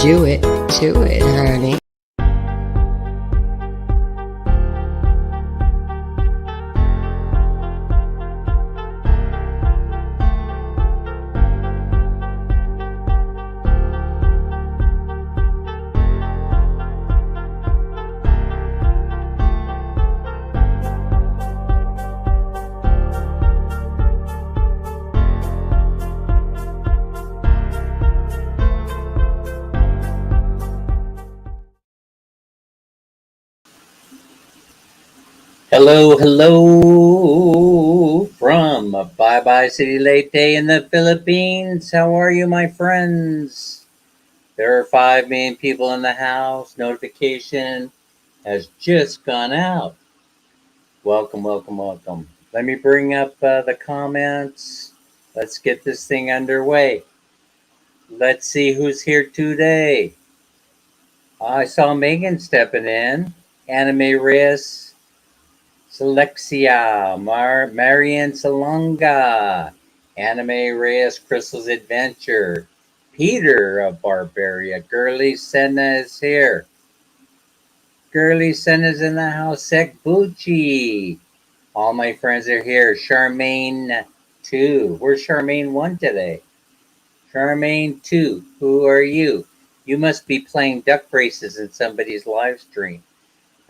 Do it to it, honey. Hello from Bye Bye City Late Day in the Philippines. How are you, my friends? There are 5 million people in the house. Notification has just gone out. Welcome, welcome, welcome. Let me bring up the comments. Let's get this thing underway. Let's see who's here today. I saw Megan stepping in. Anime Reyes, Selexia, Marian Salonga, Anime Reyes, Crystal's Adventure, Peter of Barbaria, Girly Senna is here. Girly Senna's in the house, Sek Bucci. All my friends are here. Charmaine 2. Where's Charmaine 1 today? Charmaine 2, who are you? You must be playing duck races in somebody's live stream.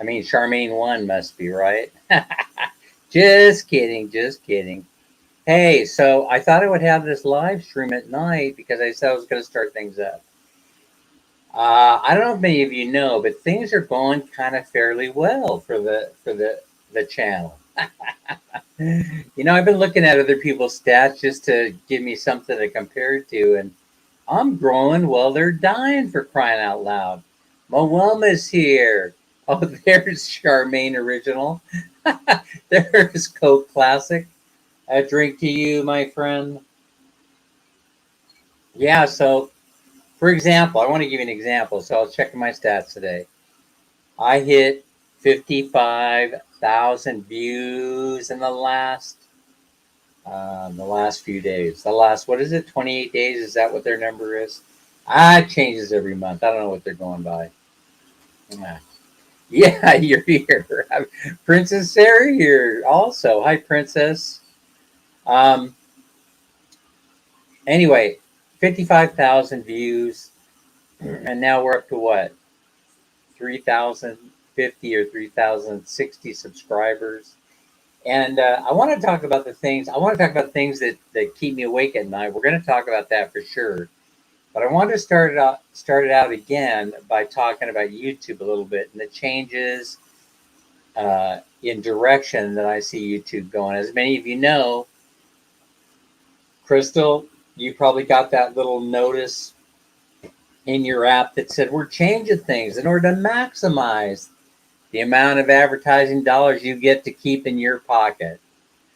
I mean, Charmaine 1 must be, right? Just kidding, just kidding. Hey, so I thought I would have this live stream at night because I said I was going to start things up. I don't know if many of you know, but things are going kind of fairly well for the channel. I've been looking at other people's stats just to give me something to compare to, and I'm growing while they're dying, for crying out loud. Moelma's here. Oh, there's Charmaine Original. There's Coke Classic. A drink to you, my friend. Yeah, so for example, I want to give you an example. So I was checking my stats today. I hit 55,000 views in the last few days. The last, what is it, 28 days? Is that what their number is? It changes every month. I don't know what they're going by. Yeah, you're here. Princess Sarah here also. Hi, Princess. Anyway, 55,000 views, and now we're up to what? 3,050 or 3,060 subscribers. And I want to talk about things that keep me awake at night. We're going to talk about that for sure. But I want to start it out again by talking about YouTube a little bit and the changes in direction that I see YouTube going. As many of you know, Crystal, you probably got that little notice in your app that said we're changing things in order to maximize the amount of advertising dollars you get to keep in your pocket.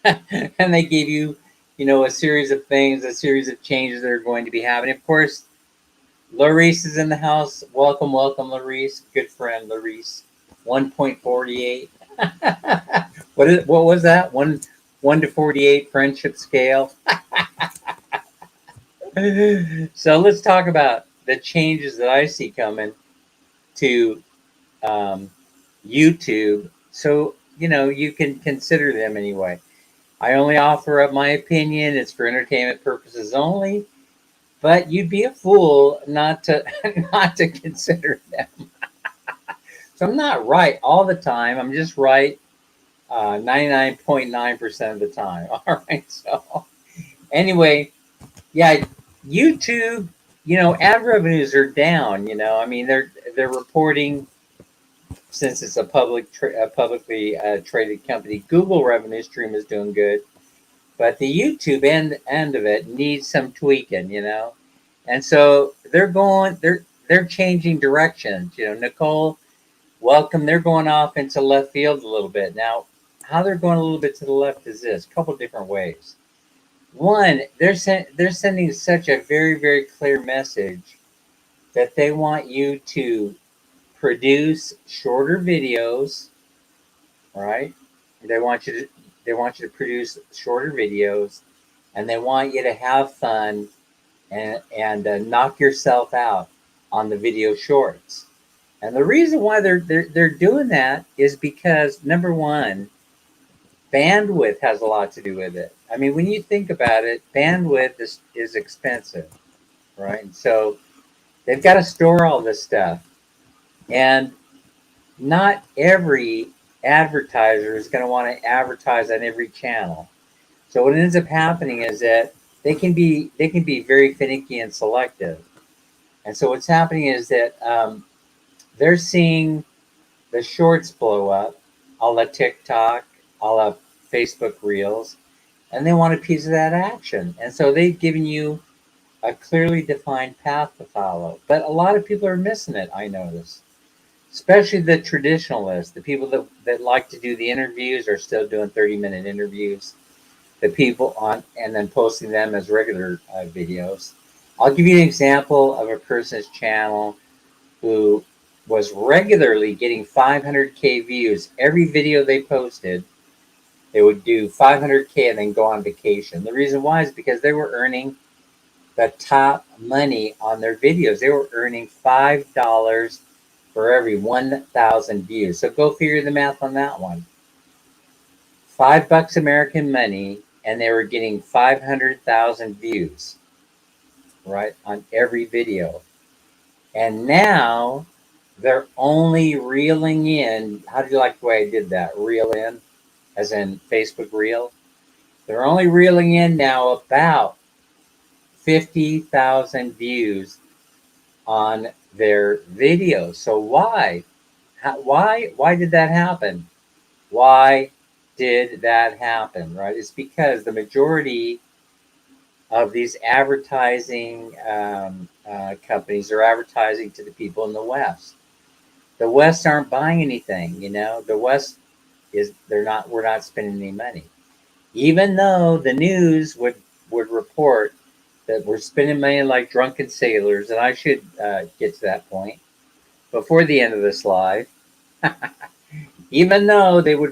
And they gave you, a series of things, a series of changes that are going to be happening. Of course, Larice is in the house. Welcome, welcome, Larice. Good friend, Larice. 1.48. What was that? 1 to 48 friendship scale. So let's talk about the changes that I see coming to YouTube. So, you can consider them anyway. I only offer up my opinion. It's for entertainment purposes only. But you'd be a fool not to not to consider them. So I'm not right all the time. I'm just right 99.9% of the time. All right. So anyway, yeah, YouTube. Ad revenues are down. I mean, they're reporting, since it's a publicly traded company. Google revenue stream is doing good, but the YouTube end of it needs some tweaking. And so they're changing directions. Nicole, welcome. They're going off into left field a little bit. Now, how they're going a little bit to the left is this: a couple different ways. One, they're sending such a very, very clear message that they want you to produce shorter videos, right? They want you to produce shorter videos, and they want you to have fun and knock yourself out. on the video shorts. And the reason why they're doing that is because, number one, bandwidth has a lot to do with it. I mean, when you think about it, bandwidth is expensive, right? So they've got to store all this stuff. And not every advertiser is going to want to advertise on every channel. So what ends up happening is that they can be very finicky and selective. And so what's happening is that they're seeing the shorts blow up, a la TikTok, a la Facebook Reels, and they want a piece of that action. And so they've given you a clearly defined path to follow. But a lot of people are missing it, I notice. Especially the traditionalists, the people that like to do the interviews are still doing 30-minute interviews. The people on and then posting them as regular videos. I'll give you an example of a person's channel who was regularly getting 500K views. Every video they posted, they would do 500K and then go on vacation. The reason why is because they were earning the top money on their videos. They were earning $5 for every 1,000 views. So go figure the math on that one. $5 American money, and they were getting 500,000 views, right, on every video. And now they're only reeling in. How do you like the way I did that? Reel in, as in Facebook Reel. They're only reeling in now about 50,000 views on their videos. So why? Why did that happen? Why did that happen? Right? It's because the majority of these advertising companies are advertising to the people in the West. The West aren't buying anything. The West we're not spending any money, even though the news would report that we're spending money like drunken sailors. And I should get to that point before the end of this live. Even though they would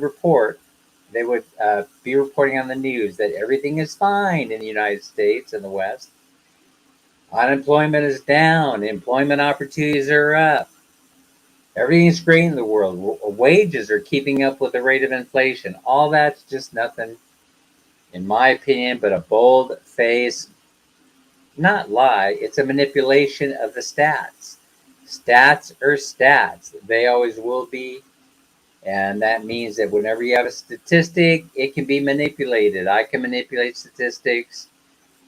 be reporting on the news that everything is fine in the United States and the West. Unemployment is down. Employment opportunities are up. Everything's great in the world. Wages are keeping up with the rate of inflation. All that's just nothing, in my opinion, but a bold-faced, not lie. It's a manipulation of the stats. Stats are stats. They always will be. And that means that whenever you have a statistic, it can be manipulated. I can manipulate statistics,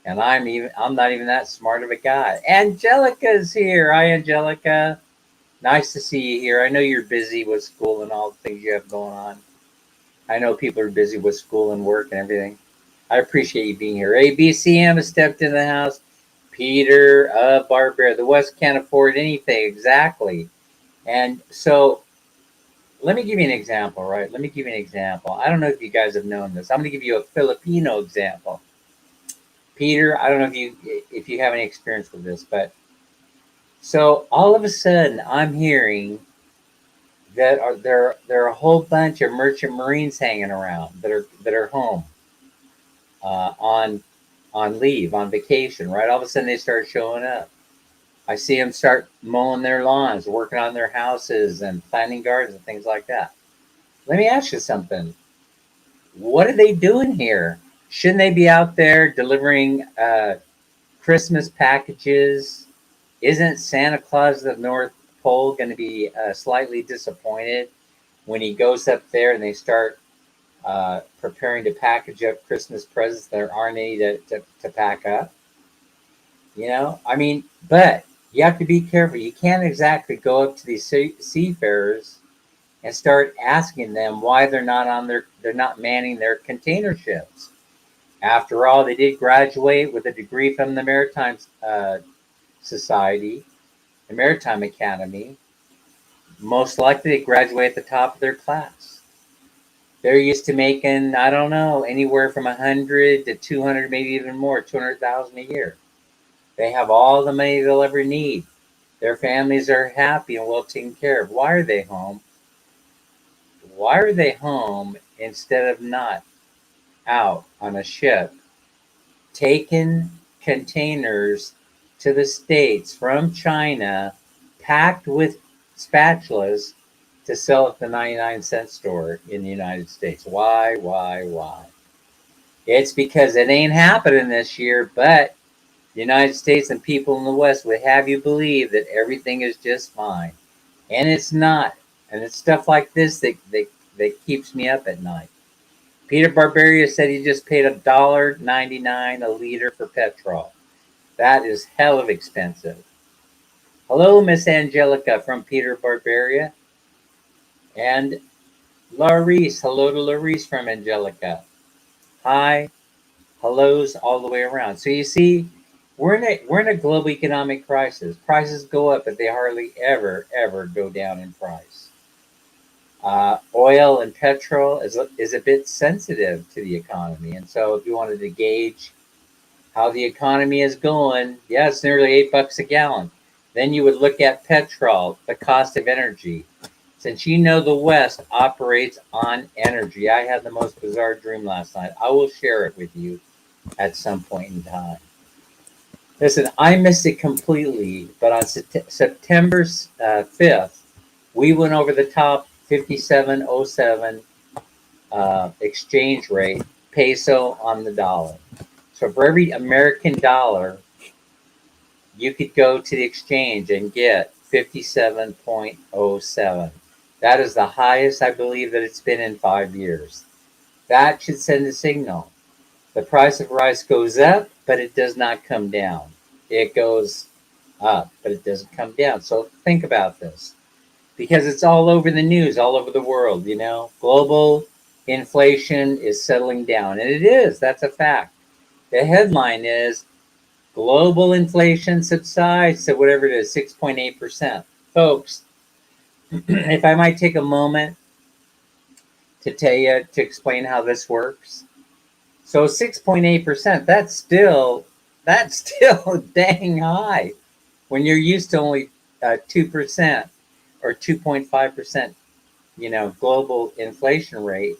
and I'm not even that smart of a guy. Angelica's here. Hi, Angelica. Nice to see you here. I know you're busy with school and all the things you have going on. I know people are busy with school and work and everything. I appreciate you being here. ABCM has stepped in the house. Peter Barbera. The West can't afford anything. Exactly. And so let me give you an example, right? Let me give you an example. I don't know if you guys have known this. I'm going to give you a Filipino example. Peter, I don't know if you have any experience with this, but so all of a sudden I'm hearing that there are a whole bunch of merchant marines hanging around that are home on leave, on vacation, right? All of a sudden they start showing up. I see them start mowing their lawns, working on their houses, and planting gardens and things like that. Let me ask you something. What are they doing here? Shouldn't they be out there delivering Christmas packages? Isn't Santa Claus of the North Pole going to be slightly disappointed when he goes up there and they start preparing to package up Christmas presents? There aren't any to pack up. I mean, but you have to be careful. You can't exactly go up to these seafarers and start asking them why they're not manning their container ships. After all, they did graduate with a degree from the Maritime Society, the Maritime Academy. Most likely they graduate at the top of their class. They're used to making, I don't know, anywhere from 100 to 200, maybe even more, 200,000 a year. They have all the money they'll ever need. Their families are happy and well taken care of. Why are they home? Why are they home instead of not out on a ship, taking containers to the States from China packed with spatulas to sell at the 99-cent store in the United States. Why, why? It's because it ain't happening this year, but the United States and people in the West would have you believe that everything is just fine. And it's not. And it's stuff like this that keeps me up at night. Peter Barbaria said he just paid $1.99 a liter for petrol. That is hell of expensive. Hello, Miss Angelica from Peter Barbaria. And Laurice. Hello to Laurice from Angelica. Hi. Hellos all the way around. So you see, we're in a global economic crisis. Prices go up, but they hardly ever go down in price. Oil and petrol is a bit sensitive to the economy, and so if you wanted to gauge how the economy is going, yeah, it's nearly $8 a gallon. Then you would look at petrol, the cost of energy. Since you know the West operates on energy, I had the most bizarre dream last night. I will share it with you at some point in time. Listen, I missed it completely, but on September 5th, we went over the top 57.07 exchange rate, peso on the dollar. So for every American dollar, you could go to the exchange and get 57.07. That is the highest I believe that it's been in 5 years. That should send a signal. The price of rice goes up, but it does not come down. It goes up, but it doesn't come down. So think about this, because it's all over the news, all over the world. Global inflation is settling down, and it is. That's a fact. The headline is global inflation subsides to whatever it is, 6.8%. Folks, if I might take a moment to explain how this works. So 6.8%, that's still dang high when you're used to only 2% or 2.5%, global inflation rate,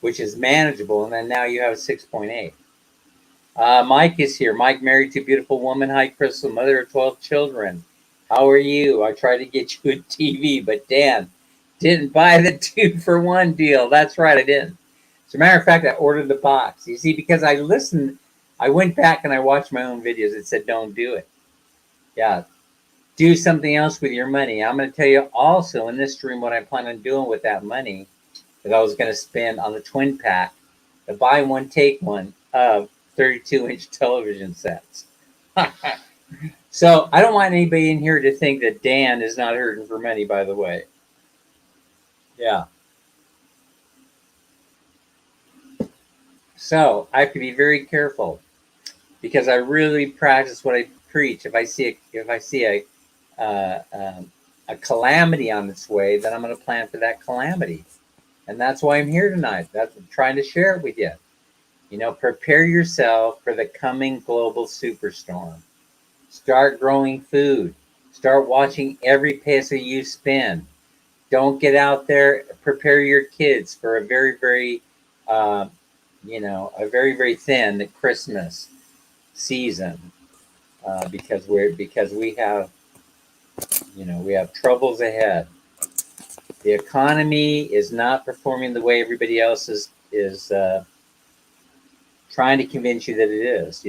which is manageable, and then now you have 6.8. Mike is here. Mike, married to a beautiful woman. Hi, Crystal, mother of 12 children. How are you? I tried to get you a TV, but Dan didn't buy the 2-for-1 deal. That's right, I didn't. As a matter of fact, I ordered the box. You see, because I went back and I watched my own videos. It said, don't do it. Yeah, do something else with your money. I'm going to tell you also in this stream what I plan on doing with that money that I was going to spend on the twin pack, the buy one, take one of 32-inch television sets. So I don't want anybody in here to think that Dan is not hurting for money, by the way. Yeah. So I have to be very careful because I really practice what I preach. If I see a calamity on its way, then I'm going to plan for that calamity, and that's why I'm here tonight. That's trying to share it with you. Prepare yourself for the coming global superstorm. Start growing food. Start watching every peso you spend. Don't get out there. Prepare your kids for a very, very very thin Christmas season because we have troubles ahead. The economy is not performing the way everybody else is trying to convince you that it is.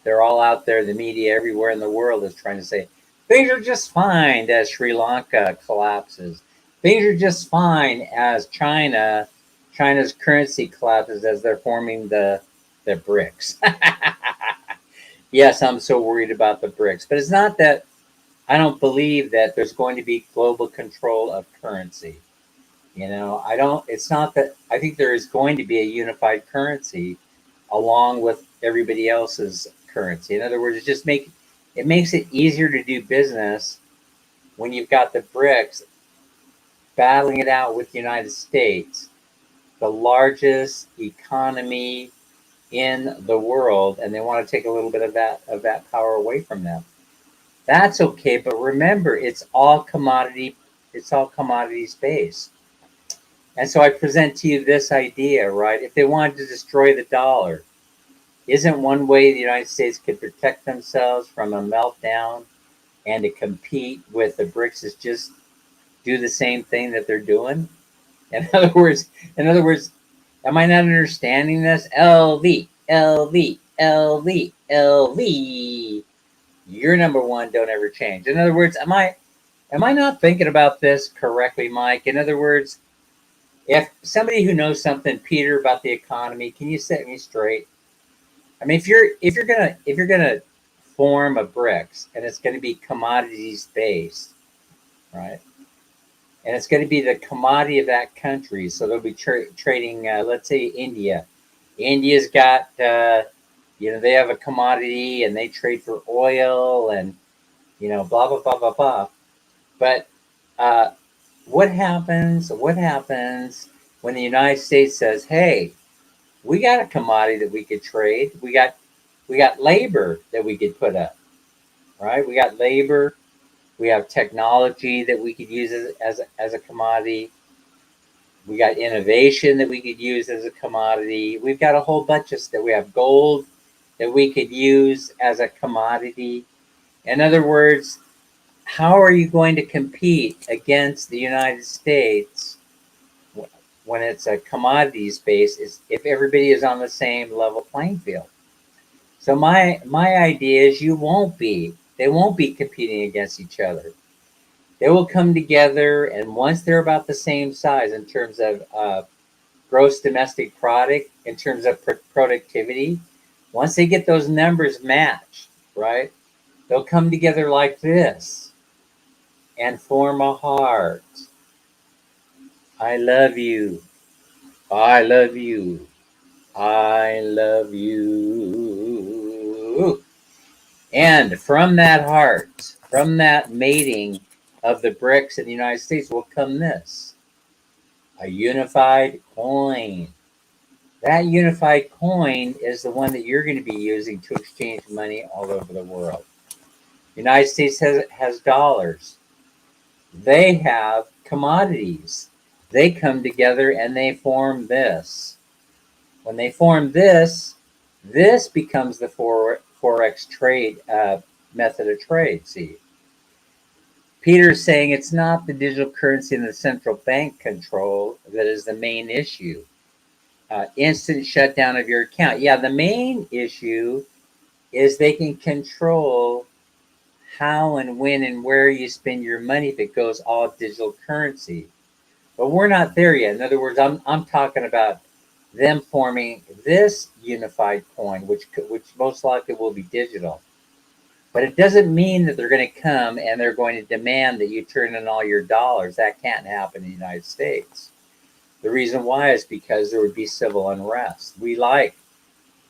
They're all out there. The media everywhere in the world is trying to say things are just fine as Sri Lanka collapses. Things are just fine as China's currency collapses as they're forming the BRICS. Yes, I'm so worried about the BRICS, but it's not that I don't believe that there's going to be global control of currency. It's not that I think there is going to be a unified currency along with everybody else's currency. In other words, it makes it easier to do business when you've got the BRICS battling it out with the United States, the largest economy in the world, and they want to take a little bit of that power away from them. That's okay, but remember, it's all commodities based. And so I present to you this idea, right? If they wanted to destroy the dollar, isn't one way the United States could protect themselves from a meltdown and to compete with the BRICS is just do the same thing that they're doing. In other words, am I not understanding this? LV, LV, LV, LV. You're number one. Don't ever change. In other words, am I not thinking about this correctly, Mike? In other words, if somebody who knows something, Peter, about the economy, can you set me straight? I mean, if you're gonna form a BRICS and it's going to be commodities based, right? And it's going to be the commodity of that country. So they'll be trading. Let's say India. India's got they have a commodity and they trade for oil and blah blah blah blah blah. But uh, what happens? What happens when the United States says, "Hey, we got a commodity that we could trade. We got labor that we could put up, right? We got labor. We have technology that we could use as a commodity. We got innovation that we could use as a commodity. We've got a whole bunch of stuff. We have gold that we could use as a commodity. In other words, how are you going to compete against the United States when it's a commodity space if everybody is on the same level playing field? So my idea is they won't be competing against each other. They will come together, and once they're about the same size in terms of gross domestic product, in terms of productivity, once they get those numbers matched, right, they'll come together like this and form a heart. I love you. I love you. I love you. And from that heart, from that mating of the BRICS in the United States will come this: a unified coin. That unified coin is the one that you're going to be using to exchange money all over the world. The United States has dollars. They have commodities. They come together and they form this. When they form this becomes the forex trade method of trade. See, Peter's saying it's not the digital currency and the central bank control that is the main issue. Instant shutdown of your account. Yeah, the main issue is they can control how and when and where you spend your money if it goes all digital currency. But we're not there yet. In other words, I'm talking about them forming this unified coin, which most likely will be digital. But it doesn't mean that they're going to come and they're going to demand that you turn in all your dollars. That can't happen in the United States. The reason why is because there would be civil unrest. We like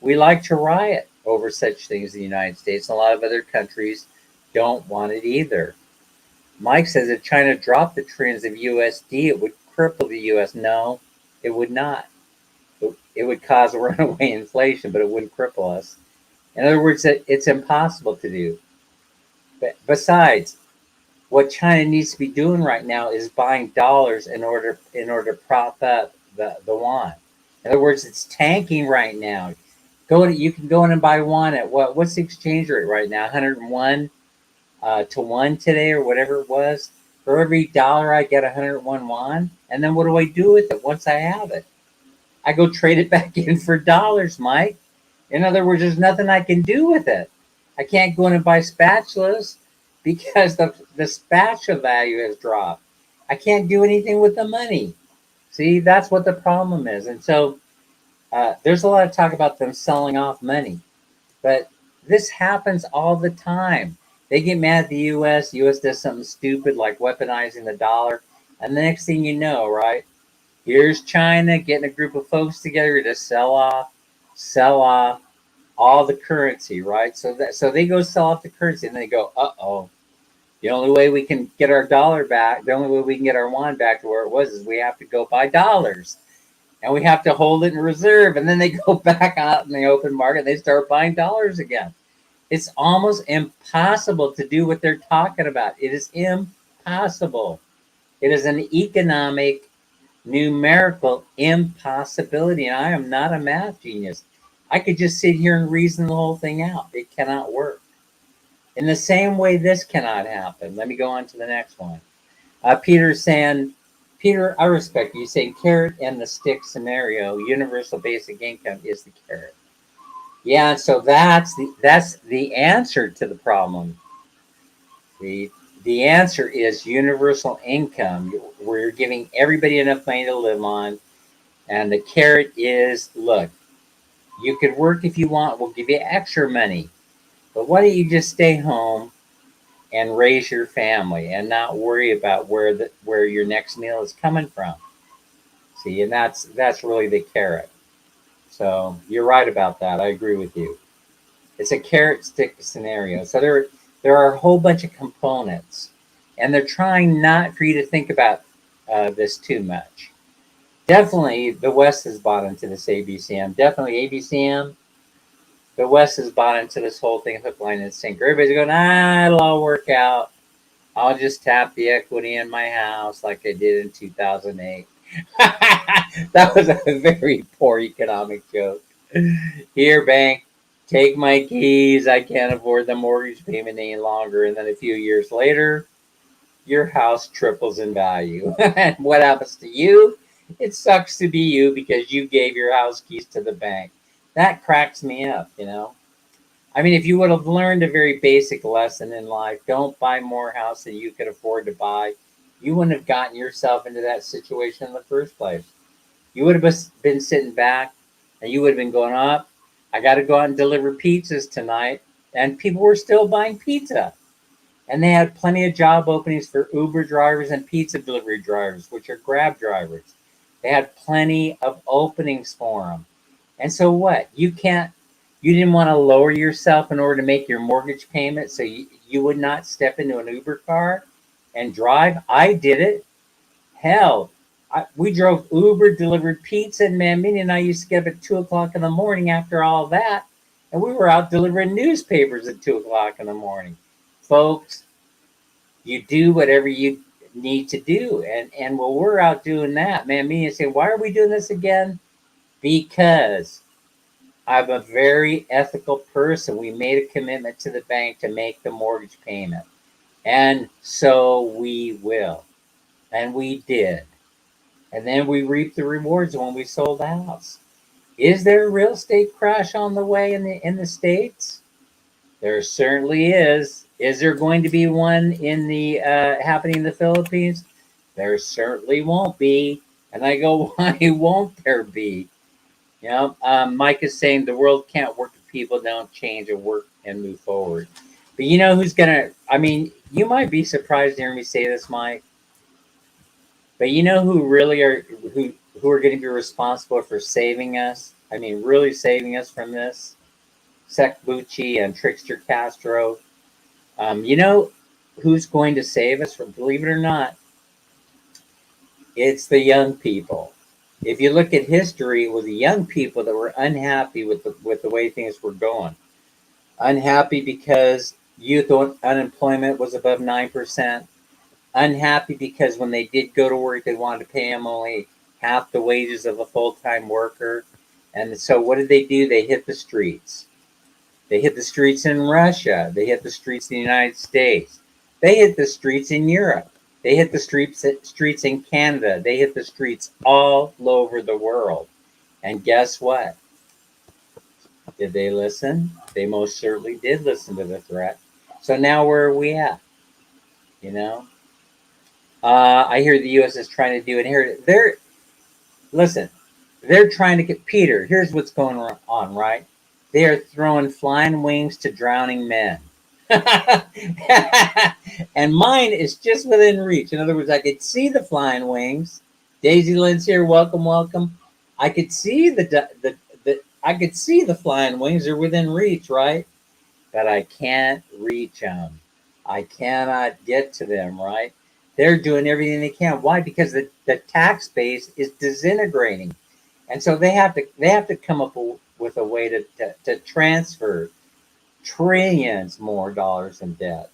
to riot over such things in the United States. A lot of other countries don't want it either. Mike says if China dropped the trends of USD, it would cripple the US. No, it would not. It would cause runaway inflation, but it wouldn't cripple us. In other words, it's impossible to do. But besides, what China needs to be doing right now is buying dollars in order to prop up the yuan. In other words, it's tanking right now. You can go in and buy yuan at what's the exchange rate right now? 101 to 1 today or whatever it was. For every dollar I get 101 yuan. And then what do I do with it once I have it? I go trade it back in for dollars, Mike. In other words, there's nothing I can do with it. I can't go in and buy spatulas because the spatula value has dropped. I can't do anything with the money. See, that's what the problem is. And so there's a lot of talk about them selling off money. But this happens all the time. They get mad at the U.S. The U.S. does something stupid like weaponizing the dollar. And the next thing you know, right, here's China getting a group of folks together to sell off all the currency, right? So they go sell off the currency and they go, uh-oh. The only way we can get our dollar back, the only way we can get our yuan back to where it was is we have to go buy dollars. And we have to hold it in reserve. And then they go back out in the open market and they start buying dollars again. It's almost impossible to do what they're talking about. It is impossible. It is an economic, numerical impossibility. And I am not a math genius. I could just sit here and reason the whole thing out. It cannot work. In the same way, this cannot happen. Let me go on to the next one. Peter's saying, Peter, I respect you saying carrot and the stick scenario. Universal basic income is the carrot. Yeah, so that's the answer to the problem. The answer is universal income, where you're giving everybody enough money to live on, and the carrot is, look, you could work if you want. We'll give you extra money, but why don't you just stay home and raise your family and not worry about where your next meal is coming from? See, and that's really the carrot. So you're right about that. I agree with you. It's a carrot stick scenario. So there are a whole bunch of components, and they're trying not for you to think about this too much. Definitely, the West has bought into this ABCM. Definitely, ABCM. The West has bought into this whole thing, hook, line, and sinker. Everybody's going, it'll all work out. I'll just tap the equity in my house like I did in 2008. That was a very poor economic joke. Here, bank, take my keys. I can't afford the mortgage payment any longer. And then a few years later, your house triples in value. And what happens to you? It sucks to be you because you gave your house keys to the bank. That cracks me up, you know? I mean, if you would have learned a very basic lesson in life, don't buy more house than you could afford to buy, you wouldn't have gotten yourself into that situation in the first place. You would have been sitting back and you would have been going up. I got to go out and deliver pizzas tonight. And people were still buying pizza. And they had plenty of job openings for Uber drivers and pizza delivery drivers, which are Grab drivers. They had plenty of openings for them. And so what? You didn't want to lower yourself in order to make your mortgage payment, so you would not step into an Uber car and drive. I did it. Hell, we drove Uber, delivered pizza, and man, Minnie and I used to get up at 2 o'clock in the morning after all that, and we were out delivering newspapers at 2 o'clock in the morning. Folks, you do whatever you need to do, and while we're out doing that, man, Minnie say, why are we doing this again? Because I'm a very ethical person. We made a commitment to the bank to make the mortgage payment. And so we will. And we did. And then we reaped the rewards when we sold the house. Is there a real estate crash on the way in the States? There certainly is. Is there going to be one in the happening in the Philippines? There certainly won't be. And I go, why won't there be? You know, Mike is saying the world can't work if people don't change and work and move forward. But you know who's gonna? I mean, you might be surprised to hear me say this, Mike. But you know who really are who are going to be responsible for saving us? I mean, really saving us from this? Sec Bucci and Trickster Castro. You know who's going to save us from? Believe it or not, it's the young people. If you look at history, it was the young people that were unhappy with the way things were going. Unhappy because youth unemployment was above 9%. Unhappy because when they did go to work, they wanted to pay them only half the wages of a full-time worker. And so what did they do? They hit the streets. They hit the streets in Russia. They hit the streets in the United States. They hit the streets in Europe. They hit the streets in Canada. They hit the streets all over the world. And guess what? Did they listen? They most certainly did listen to the threat. So now where are we at? You know? I hear the U.S. is trying to do it here. They're trying to get Peter. Here's what's going on, right? They are throwing flying wings to drowning men. And mine is just within reach. In other words, I could see the flying wings. Daisy Lynn's here. Welcome, welcome. I could see I could see the flying wings. They're within reach, right? But I can't reach them. I cannot get to them, right? They're doing everything they can. Why? Because the tax base is disintegrating. And so they have to come up with a way to transfer trillions more dollars in debt.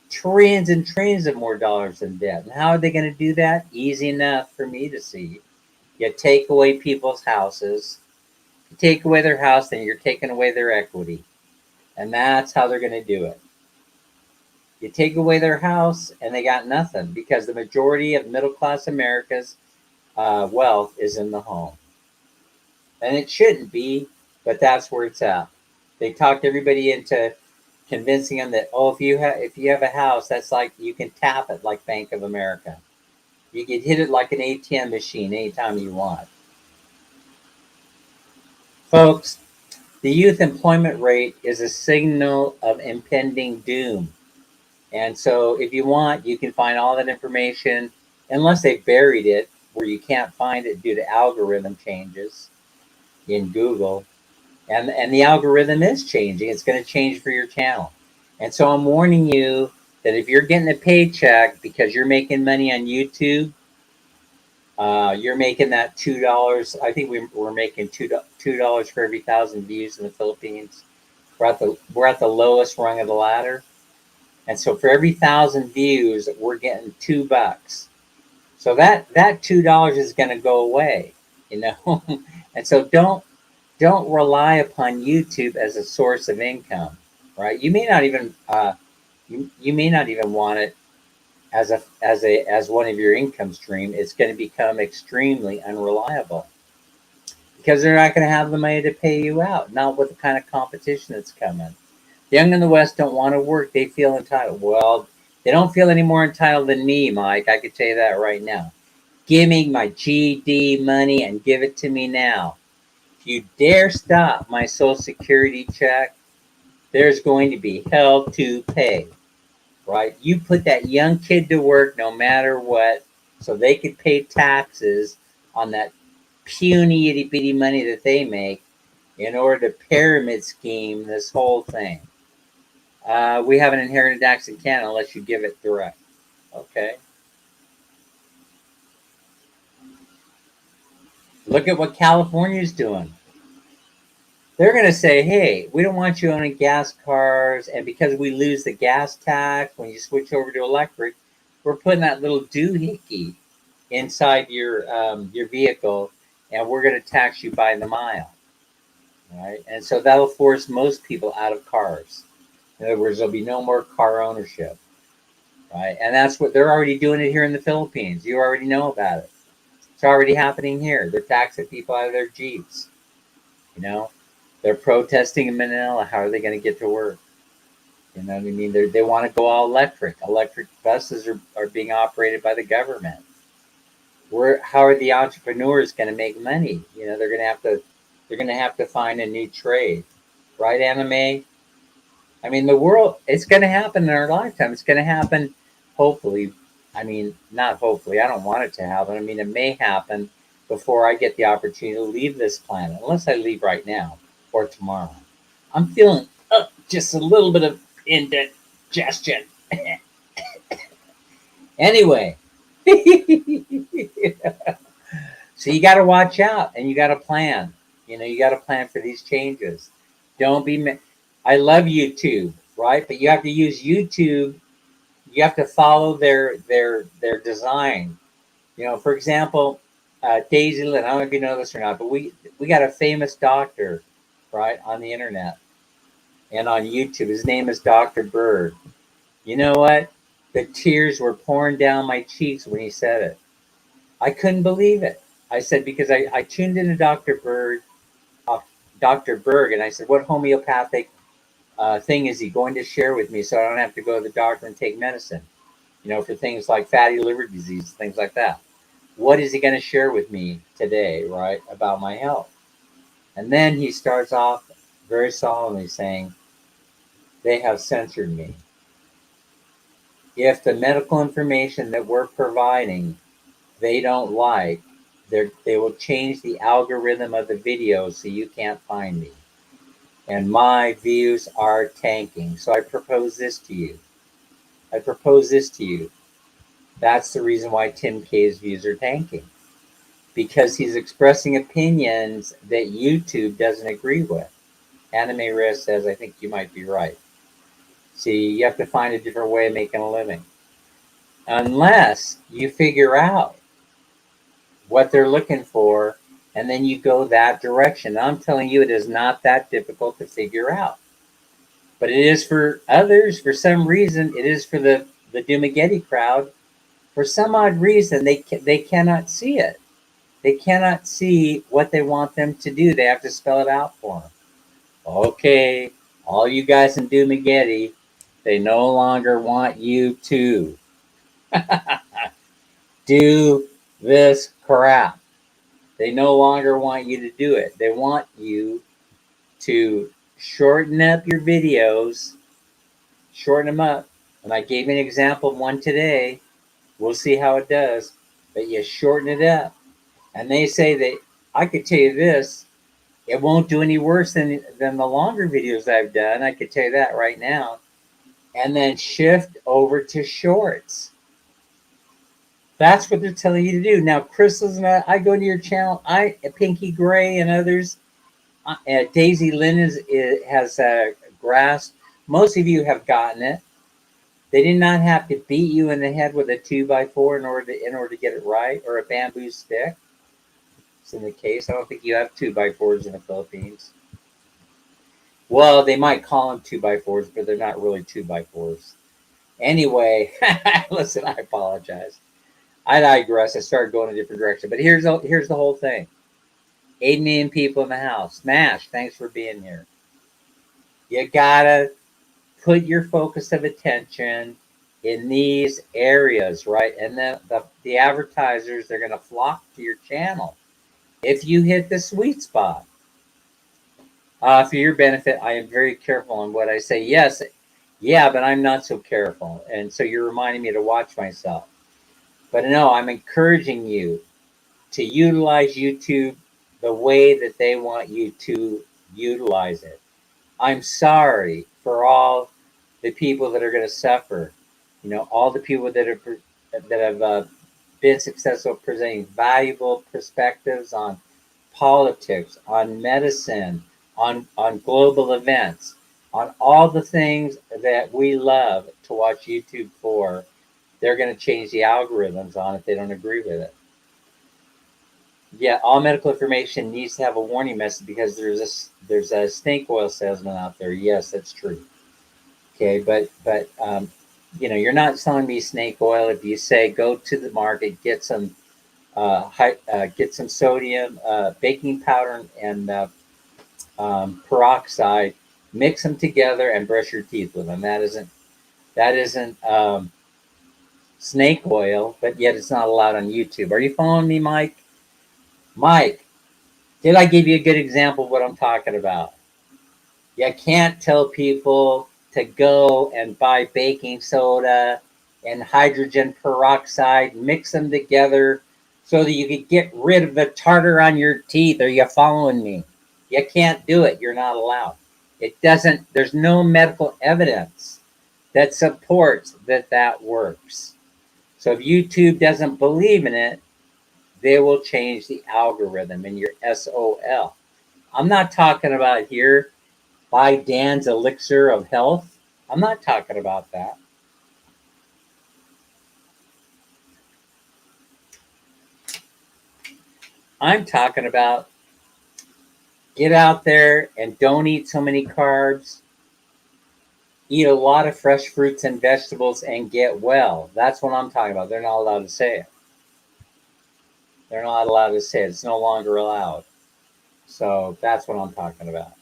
Trillions and trillions of more dollars in debt. And how are they going to do that? Easy enough for me to see. You take away people's houses. You take away their house, then you're taking away their equity. And that's how they're going to do it. You take away their house and they got nothing because the majority of middle class America's wealth is in the home. And it shouldn't be, but that's where it's at. They talked everybody into convincing them that, oh, if you have a house, that's like you can tap it like Bank of America. You can hit it like an ATM machine anytime you want. Folks, the youth employment rate is a signal of impending doom. And so if you want, you can find all that information, unless they buried it where you can't find it due to algorithm changes in Google. And the algorithm is changing. It's going to change for your channel. And so I'm warning you that if you're getting a paycheck because you're making money on YouTube, you're making that $2. I think we're making $2 for every 1,000 views in the Philippines. We're at the lowest rung of the ladder, and so for every 1,000 views, we're getting $2. So that $2 is going to go away, you know. And so don't rely upon YouTube as a source of income, right? You may not even you may not even want it as one of your income stream. It's going to become extremely unreliable because they're not going to have the money to pay you out. Not with the kind of competition that's coming. The young in the West don't want to work. They feel entitled. Well, they don't feel any more entitled than me, Mike. I could tell you that right now. Give me my GD money and give it to me now. If you dare stop my Social Security check, there's going to be hell to pay, right? You put that young kid to work no matter what so they could pay taxes on that puny itty bitty money that they make in order to pyramid scheme this whole thing. We have an inherited tax in Canada unless you give it direct. Okay. Look at what California's doing. They're going to say, hey, we don't want you owning gas cars. And because we lose the gas tax when you switch over to electric, we're putting that little doohickey inside your vehicle, and we're going to tax you by the mile. Right? And so that'll force most people out of cars. In other words, there'll be no more car ownership. Right? And that's what they're already doing it here in the Philippines. You already know about it. It's already happening here. They're taxing people out of their Jeeps. You know, they're protesting in Manila. How are they going to get to work? You know what I mean? They want to go all electric. Electric buses are being operated by the government. How are the entrepreneurs going to make money? You know, they're going to have to find a new trade, right? Anime. I mean, the world. It's going to happen in our lifetime. It's going to happen, hopefully. I mean, not hopefully. I don't want it to happen. I mean, it may happen before I get the opportunity to leave this planet, unless I leave right now or tomorrow. I'm feeling just a little bit of indigestion. Anyway, so you got to watch out and you got to plan. You know, you got to plan for these changes. Don't be. I love YouTube, right? But you have to use YouTube. You have to follow their design. You know, for example, Daisy Lynn. I don't know if you know this or not, but we got a famous doctor, right, on the internet and on YouTube. His name is Dr. Berg. You know what? The tears were pouring down my cheeks when he said it. I couldn't believe it. I said, because I tuned into Dr. Berg, and I said, what homeopathic thing is he going to share with me so I don't have to go to the doctor and take medicine, you know, for things like fatty liver disease, things like that. What is he going to share with me today, right, about my health? And then he starts off very solemnly saying, they have censored me. If the medical information that we're providing they don't like, they will change the algorithm of the video so you can't find me. And my views are tanking. So I propose this to you. That's the reason why Tim K's views are tanking. Because he's expressing opinions that YouTube doesn't agree with. Anime Riz says, I think you might be right. See, you have to find a different way of making a living. Unless you figure out what they're looking for, and then you go that direction. I'm telling you, it is not that difficult to figure out. But it is for others. For some reason, it is for the Dumageddon crowd. For some odd reason, they cannot see it. They cannot see what they want them to do. They have to spell it out for them. Okay, all you guys in Dumageddon, they no longer want you to do this crap. They no longer want you to do it. They want you to shorten up your videos, shorten them up. And I gave you an example of one today. We'll see how it does. But you shorten it up. And they say that I could tell you this, it won't do any worse than the longer videos I've done. I could tell you that right now. And then shift over to shorts. That's what they're telling you to do. Now, Crystal's and I go to your channel. Pinky Gray and others. Daisy Lynn has grasped. Most of you have gotten it. They did not have to beat you in the head with a 2x4 in order to get it right, or a bamboo stick. It's in the case. I don't think you have 2x4s in the Philippines. Well, they might call them 2x4s, but they're not really 2x4s. Anyway, listen, I apologize. I digress. I started going a different direction. But here's the whole thing. 8 million people in the house. Smash, thanks for being here. You gotta put your focus of attention in these areas, right? And then the advertisers, they're gonna flock to your channel if you hit the sweet spot. For your benefit, I am very careful on what I say. Yes, yeah, but I'm not so careful. And so you're reminding me to watch myself. But no, I'm encouraging you to utilize YouTube the way that they want you to utilize it. I'm sorry for all the people that are going to suffer. You know, all the people that have been successful presenting valuable perspectives on politics, on medicine, on global events, on all the things that we love to watch YouTube for. They're going to change the algorithms on it. They don't agree with it. Yeah, all medical information needs to have a warning message because there's a snake oil salesman out there. Yes, that's true. Okay, but you know, you're not selling me snake oil if you say go to the market, get some sodium, baking powder, and peroxide, mix them together, and brush your teeth with them. That isn't snake oil, but yet it's not allowed on YouTube. Are you following me, Mike? Mike, did I give you a good example of what I'm talking about? You can't tell people to go and buy baking soda and hydrogen peroxide, mix them together so that you could get rid of the tartar on your teeth. Are you following me? You can't do it. You're not allowed. There's no medical evidence that supports that works. So if YouTube doesn't believe in it, they will change the algorithm in your SOL. I'm not talking about here, buy Dan's elixir of health. I'm not talking about that. I'm talking about get out there and don't eat so many carbs. Eat a lot of fresh fruits and vegetables and get well. That's what I'm talking about. They're not allowed to say it. They're not allowed to say it. It's no longer allowed. So that's what I'm talking about.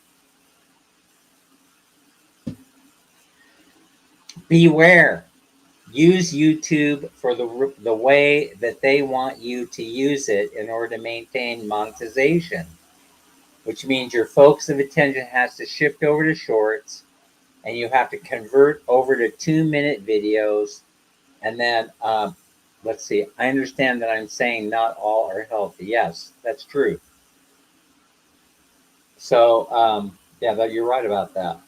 Beware. Use YouTube for the way that they want you to use it in order to maintain monetization, which means your focus of attention has to shift over to shorts, and you have to convert over to 2-minute videos. And then, let's see, I understand that I'm saying not all are healthy. Yes, that's true. So, yeah, but you're right about that.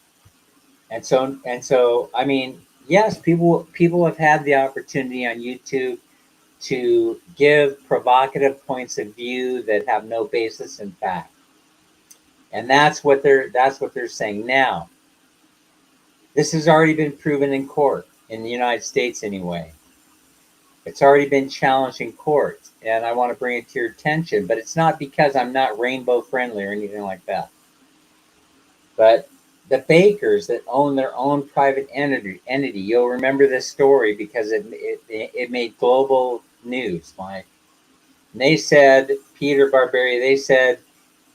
And so, I mean, yes, people have had the opportunity on YouTube to give provocative points of view that have no basis in fact, and that's what they're saying now. This has already been proven in court in the United States, anyway. It's already been challenged in court, and I want to bring it to your attention. But it's not because I'm not rainbow friendly or anything like that. But the bakers that own their own private entity. You'll remember this story because it made global news, Mike. And they said, Peter Barberi, they said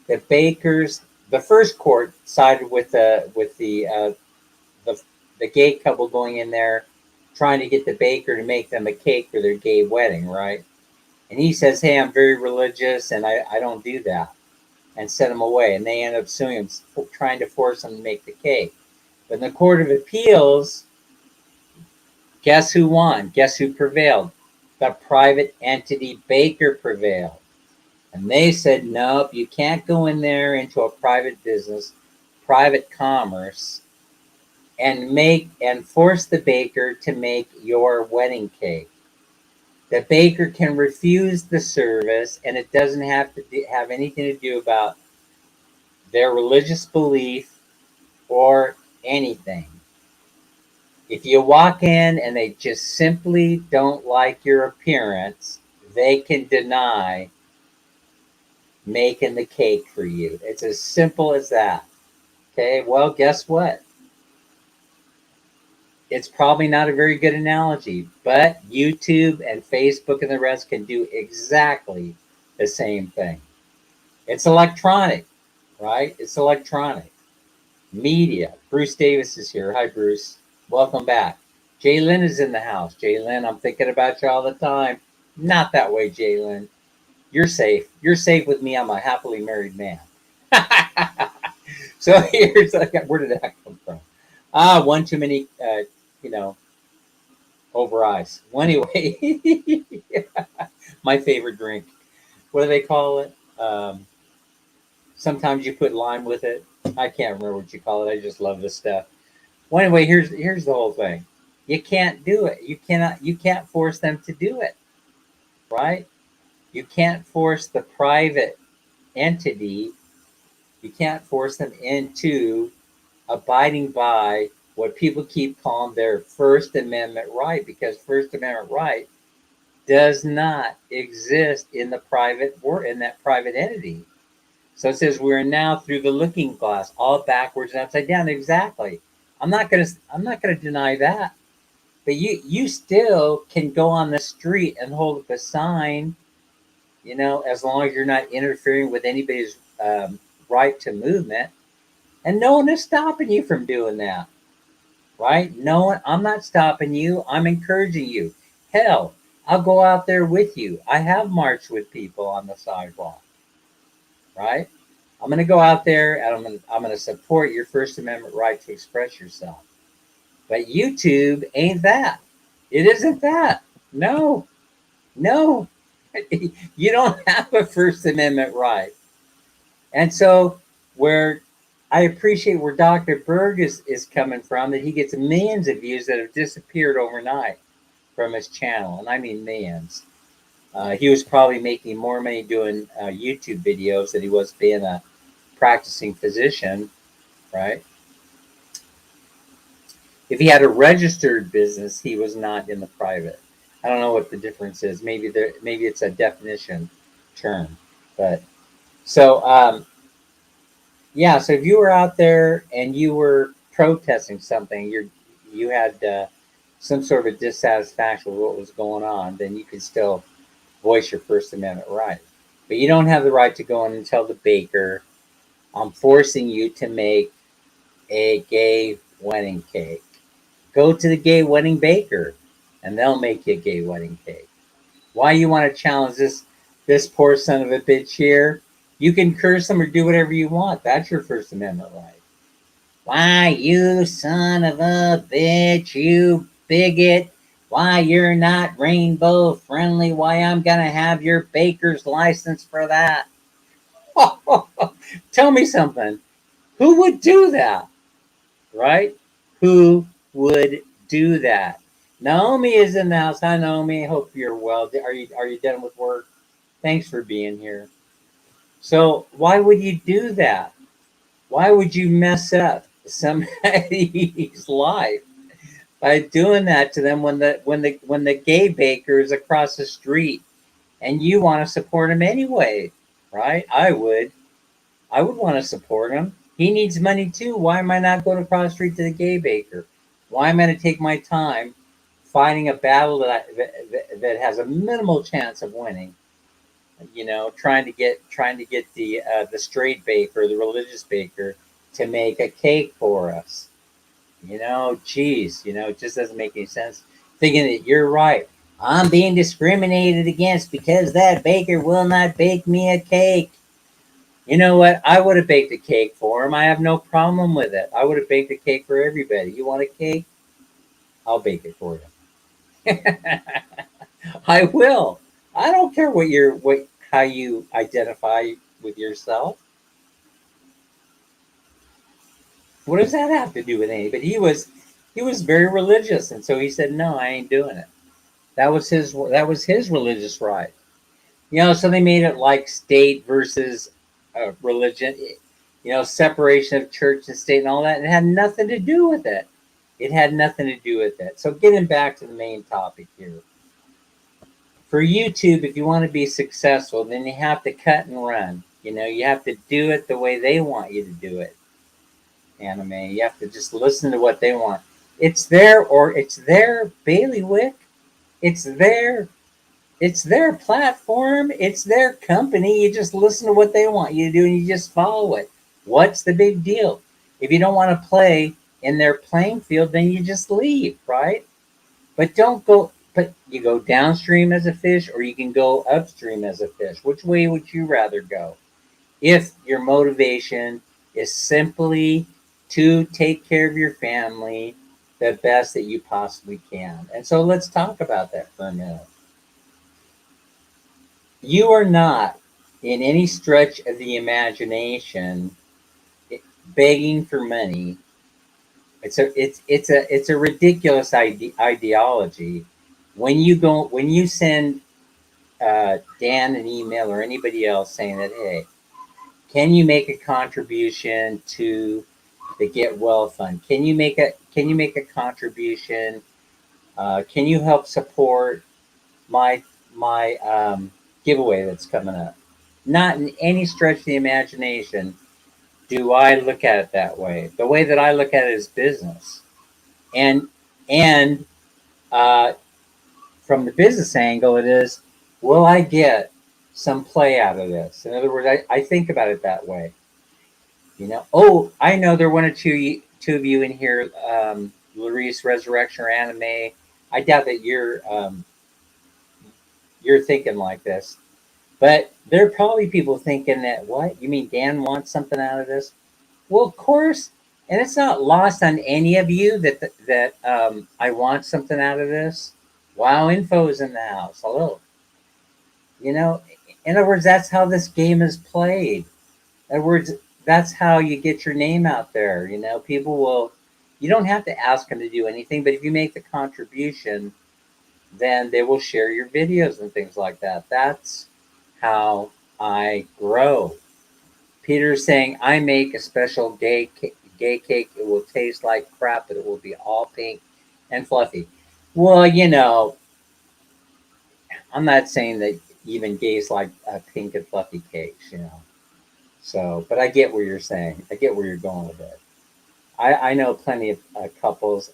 the bakers, the first court sided with the the gay couple going in there trying to get the baker to make them a cake for their gay wedding, right? And he says, hey, I'm very religious and I don't do that, and sent him away. And they end up suing him, trying to force him to make the cake. But in the Court of Appeals, guess who won? Guess who prevailed? The private entity baker prevailed. And they said, nope, you can't go in there into a private business, private commerce, and force the baker to make your wedding cake. The baker can refuse the service, and it doesn't have to have anything to do about their religious belief or anything. If you walk in and they just simply don't like your appearance, they can deny making the cake for you. It's as simple as that. Okay, well, guess what? It's probably not a very good analogy, but YouTube and Facebook and the rest can do exactly the same thing. It's electronic, right? It's electronic. Media. Bruce Davis is here. Hi, Bruce. Welcome back. Jalen is in the house. Jalen, I'm thinking about you all the time. Not that way, Jalen. You're safe. You're safe with me. I'm a happily married man. So here's where did that come from? One too many, over ice. Well, anyway, my favorite drink. What do they call it? Sometimes you put lime with it. I can't remember what you call it. I just love this stuff. Well, anyway, here's the whole thing. You can't do it. You can't force them to do it, right? You can't force the private entity. You can't force them into abiding by what people keep calling their First Amendment right, because First Amendment right does not exist in the private or in that private entity. So it says we're now through the looking glass, all backwards and upside down. Exactly. I'm not gonna deny that. But you still can go on the street and hold up a sign, as long as you're not interfering with anybody's right to movement, and no one is stopping you from doing that, right? No one. I'm not stopping you. I'm encouraging you. Hell, I'll go out there with you. I have marched with people on the sidewalk, right? I'm going to go out there and I'm going to support your First Amendment right to express yourself. But YouTube ain't that. It isn't that. No, no. You don't have a First Amendment right. And so where I appreciate where Dr. Berg is coming from, that he gets millions of views that have disappeared overnight from his channel. And I mean millions. He was probably making more money doing YouTube videos than he was being a practicing physician, right? If he had a registered business, he was not in the private. I don't know what the difference is. Maybe it's a definition term, but so yeah. So if you were out there and you were protesting something, you had some sort of a dissatisfaction with what was going on, then you could still voice your First Amendment right. But you don't have the right to go in and tell the baker, I'm forcing you to make a gay wedding cake. Go to the gay wedding baker and they'll make you a gay wedding cake. Why you want to challenge this poor son of a bitch here? You can curse them or do whatever you want. That's your First Amendment right. Why, you son of a bitch, you bigot. Why you're not rainbow friendly. Why I'm going to have your baker's license for that. Tell me something. Who would do that? Right? Who would do that? Naomi is in the house. Hi, Naomi. Hope you're well. Are you done with work? Thanks for being here. So why would you do that? Why would you mess up somebody's life by doing that to them when the gay baker is across the street and you want to support him anyway? Right? I would want to support him. He needs money too. Why am I not going across the street to the gay baker? Why am I going to take my time fighting a battle that has a minimal chance of winning? You know, trying to get the straight baker, the religious baker, to make a cake for us. You know, geez, you know, it just doesn't make any sense. Thinking that you're right. I'm being discriminated against because that baker will not bake me a cake. You know what? I would have baked a cake for him. I have no problem with it. I would have baked a cake for everybody. You want a cake? I'll bake it for you. I will. I don't care what how you identify with yourself. What does that have to do with anything? But he was very religious, and so he said, "No, I ain't doing it." That was his religious right. You know, so they made it like state versus religion. You know, separation of church and state and all that. And it had nothing to do with it. It had nothing to do with it. So getting back to the main topic here. For YouTube, if you want to be successful, then you have to cut and run. You know, you have to do it the way they want you to do it. Anime. You have to just listen to what they want. It's their bailiwick. It's their it's their platform. It's their company. You just listen to what they want you to do and you just follow it. What's the big deal? If you don't want to play in their playing field, then you just leave, right? But don't go. But you go downstream as a fish, or you can go upstream as a fish. Which way would you rather go? If your motivation is simply to take care of your family the best that you possibly can. And so let's talk about that for a minute. You are not, in any stretch of the imagination, begging for money. It's a ridiculous ideology. When you send Dan an email or anybody else saying that, hey, can you make a contribution to the Get Well Fund? Can you make a contribution? Can you help support my giveaway that's coming up? Not in any stretch of the imagination do I look at it that way. The way that I look at it is business, and and uh, from the business angle, it is, will I get some play out of this? In other words, I think about it that way. You know, oh, I know there are one or two of you in here, Larice Resurrection or Anime. I doubt that you're thinking like this, but there are probably people thinking that, what you mean Dan wants something out of this? Well, of course, and it's not lost on any of you that I want something out of this. Wow, info is in the house. Hello. You know, in other words, that's how this game is played. In other words, that's how you get your name out there. You know, people will. You don't have to ask them to do anything, but if you make the contribution, then they will share your videos and things like that. That's how I grow. Peter's saying, I make a special gay cake. It will taste like crap, but it will be all pink and fluffy. Well, you know, I'm not saying that even gays like pink and fluffy cakes, you know. So, but I get what you're saying. I get where you're going with it. I know plenty of couples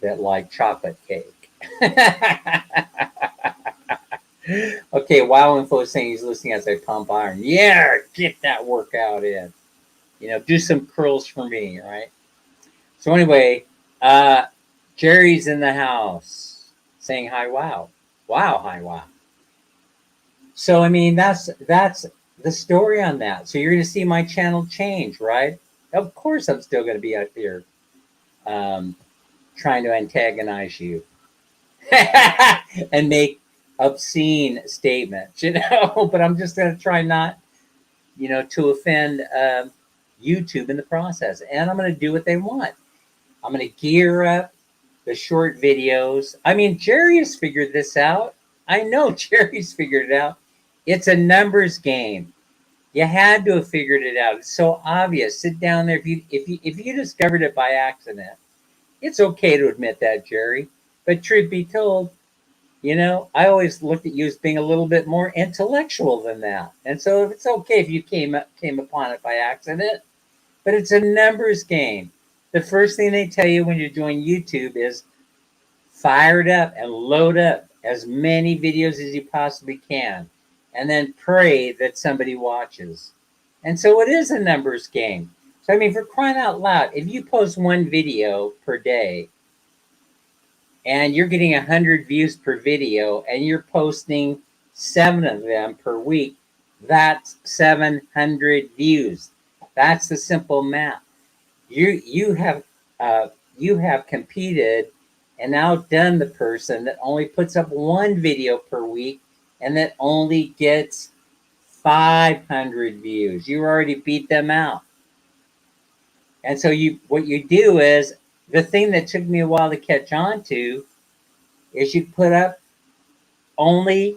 that like chocolate cake. Okay, Wow Info is saying he's listening as I pump iron. Yeah, get that workout in. You know, do some curls for me, right? So anyway, uh, Jerry's in the house saying hi, wow, wow, hi, wow. So I mean, that's the story on that. So you're going to see my channel change, right? Of course, I'm still going to be out here um, trying to antagonize you and make obscene statements, you know. But I'm just going to try not, you know, to offend YouTube in the process, and I'm going to do what they want. I'm going to gear up the short videos. I mean, Jerry has figured this out. I know Jerry's figured it out. It's a numbers game. You had to have figured it out. It's so obvious. Sit down there. If you discovered it by accident, it's okay to admit that, Jerry. But truth be told, you know, I always looked at you as being a little bit more intellectual than that. And so if it's okay if you came upon it by accident, but it's a numbers game. The first thing they tell you when you join YouTube is fire it up and load up as many videos as you possibly can, and then pray that somebody watches. And so it is a numbers game. So, I mean, for crying out loud, if you post one video per day and you're getting 100 views per video and you're posting 7 of them per week, that's 700 views. That's the simple math. You have competed and outdone the person that only puts up one video per week and that only gets 500 views. You already beat them out. And so what you do is, the thing that took me a while to catch on to is you put up only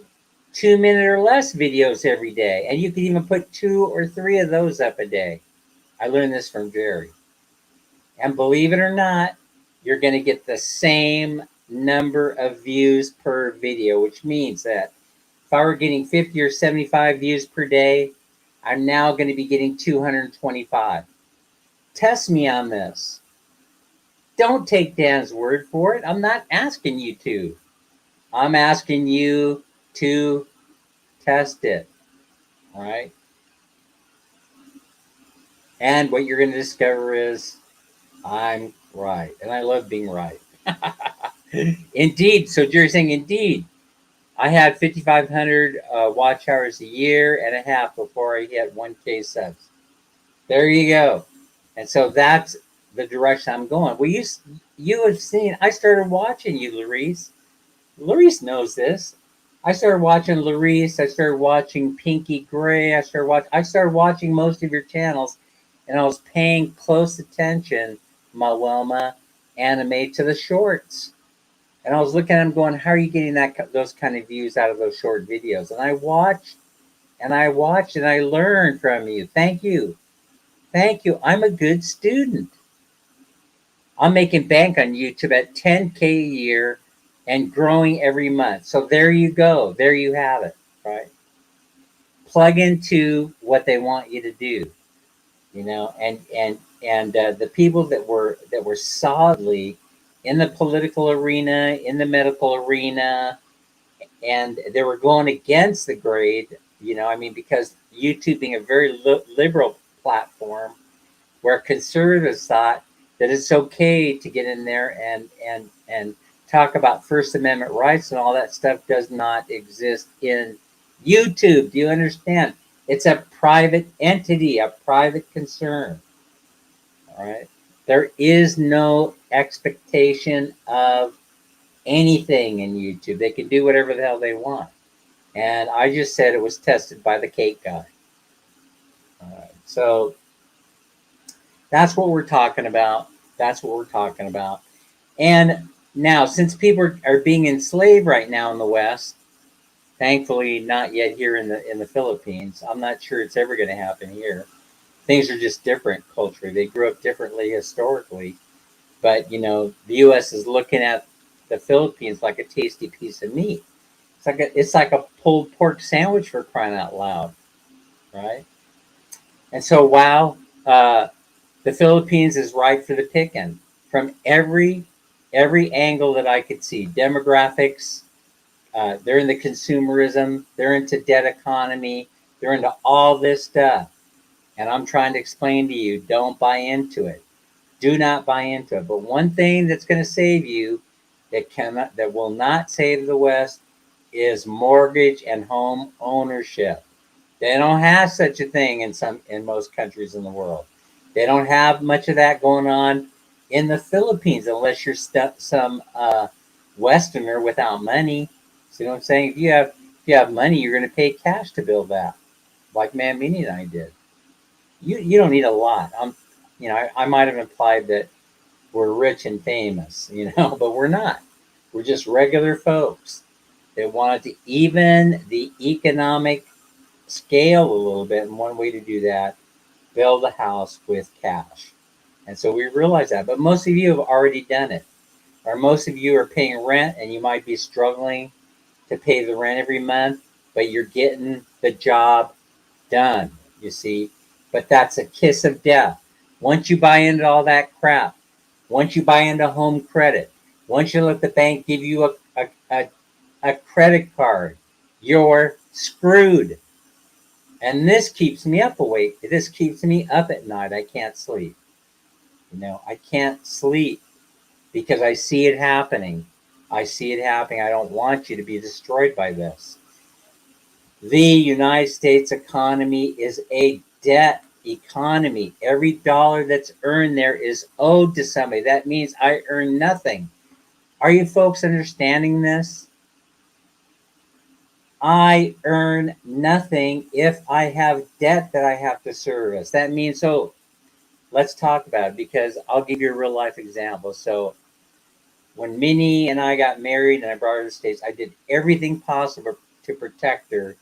2-minute or less videos every day. And you can even put 2 or 3 of those up a day. I learned this from Jerry. And believe it or not, you're going to get the same number of views per video, which means that if I were getting 50 or 75 views per day, I'm now going to be getting 225. Test me on this. Don't take Dan's word for it. I'm not asking you to. I'm asking you to test it. All right? And what you're going to discover is I'm right. And I love being right. Indeed. So Jerry's saying, indeed, I had 5,500 watch hours a year and a half before I hit 1K subs. There you go. And so that's the direction I'm going. Well, you have seen, I started watching you, Larice. Larice knows this. I started watching Larice. I started watching Pinky Gray. I started watching most of your channels, and I was paying close attention, Mawelma Anime, to the shorts. And I was looking at them going, how are you getting those kind of views out of those short videos? And I watched and I learned from you. Thank you. Thank you. I'm a good student. I'm making bank on YouTube at 10K a year and growing every month. So there you go. There you have it, right? Plug into what they want you to do, and the people that were solidly in the political arena, in the medical arena, and they were going against the grade, because YouTube being a very liberal platform where conservatives thought that it's okay to get in there and talk about First Amendment rights and all that stuff does not exist in YouTube. Do you understand? It's a private entity, a private concern. All right. There is no expectation of anything in YouTube. They can do whatever the hell they want. And I just said it was tested by the cake guy. All right. So that's what we're talking about. That's what we're talking about. And now, since people are being enslaved right now in the West, thankfully not yet here in the Philippines. I'm not sure it's ever going to happen here. Things are just different culturally. They grew up differently historically. But, the U.S. is looking at the Philippines like a tasty piece of meat. It's like a pulled pork sandwich, for crying out loud, right? And so, wow, the Philippines is ripe for the picking from every angle that I could see. Demographics, they're into consumerism, they're into debt economy, they're into all this stuff. And I'm trying to explain to you, don't buy into it. Do not buy into it. But one thing that's going to save you that will not save the West is mortgage and home ownership. They don't have such a thing in most countries in the world. They don't have much of that going on in the Philippines unless you're some Westerner without money. See what I'm saying? If you have money, you're going to pay cash to build that, like Mamini and I did. You don't need a lot. I might have implied that we're rich and famous, but we're not. We're just regular folks that wanted to even the economic scale a little bit. And one way to do that, build a house with cash. And so we realize that. But most of you have already done it. Or most of you are paying rent and you might be struggling to pay the rent every month, but you're getting the job done, you see. But that's a kiss of death. Once you buy into all that crap, once you buy into home credit, once you let the bank give you a credit card, you're screwed. And this keeps me up awake. This keeps me up at night. I can't sleep. I can't sleep because I see it happening. I see it happening. I don't want you to be destroyed by this. The United States economy is a debt economy. Every dollar that's earned there is owed to somebody. That means I earn nothing. Are you folks understanding this? I earn nothing if I have debt that I have to service. That means, so let's talk about it because I'll give you a real life example. So when Minnie and I got married and I brought her to the States, I did everything possible to protect her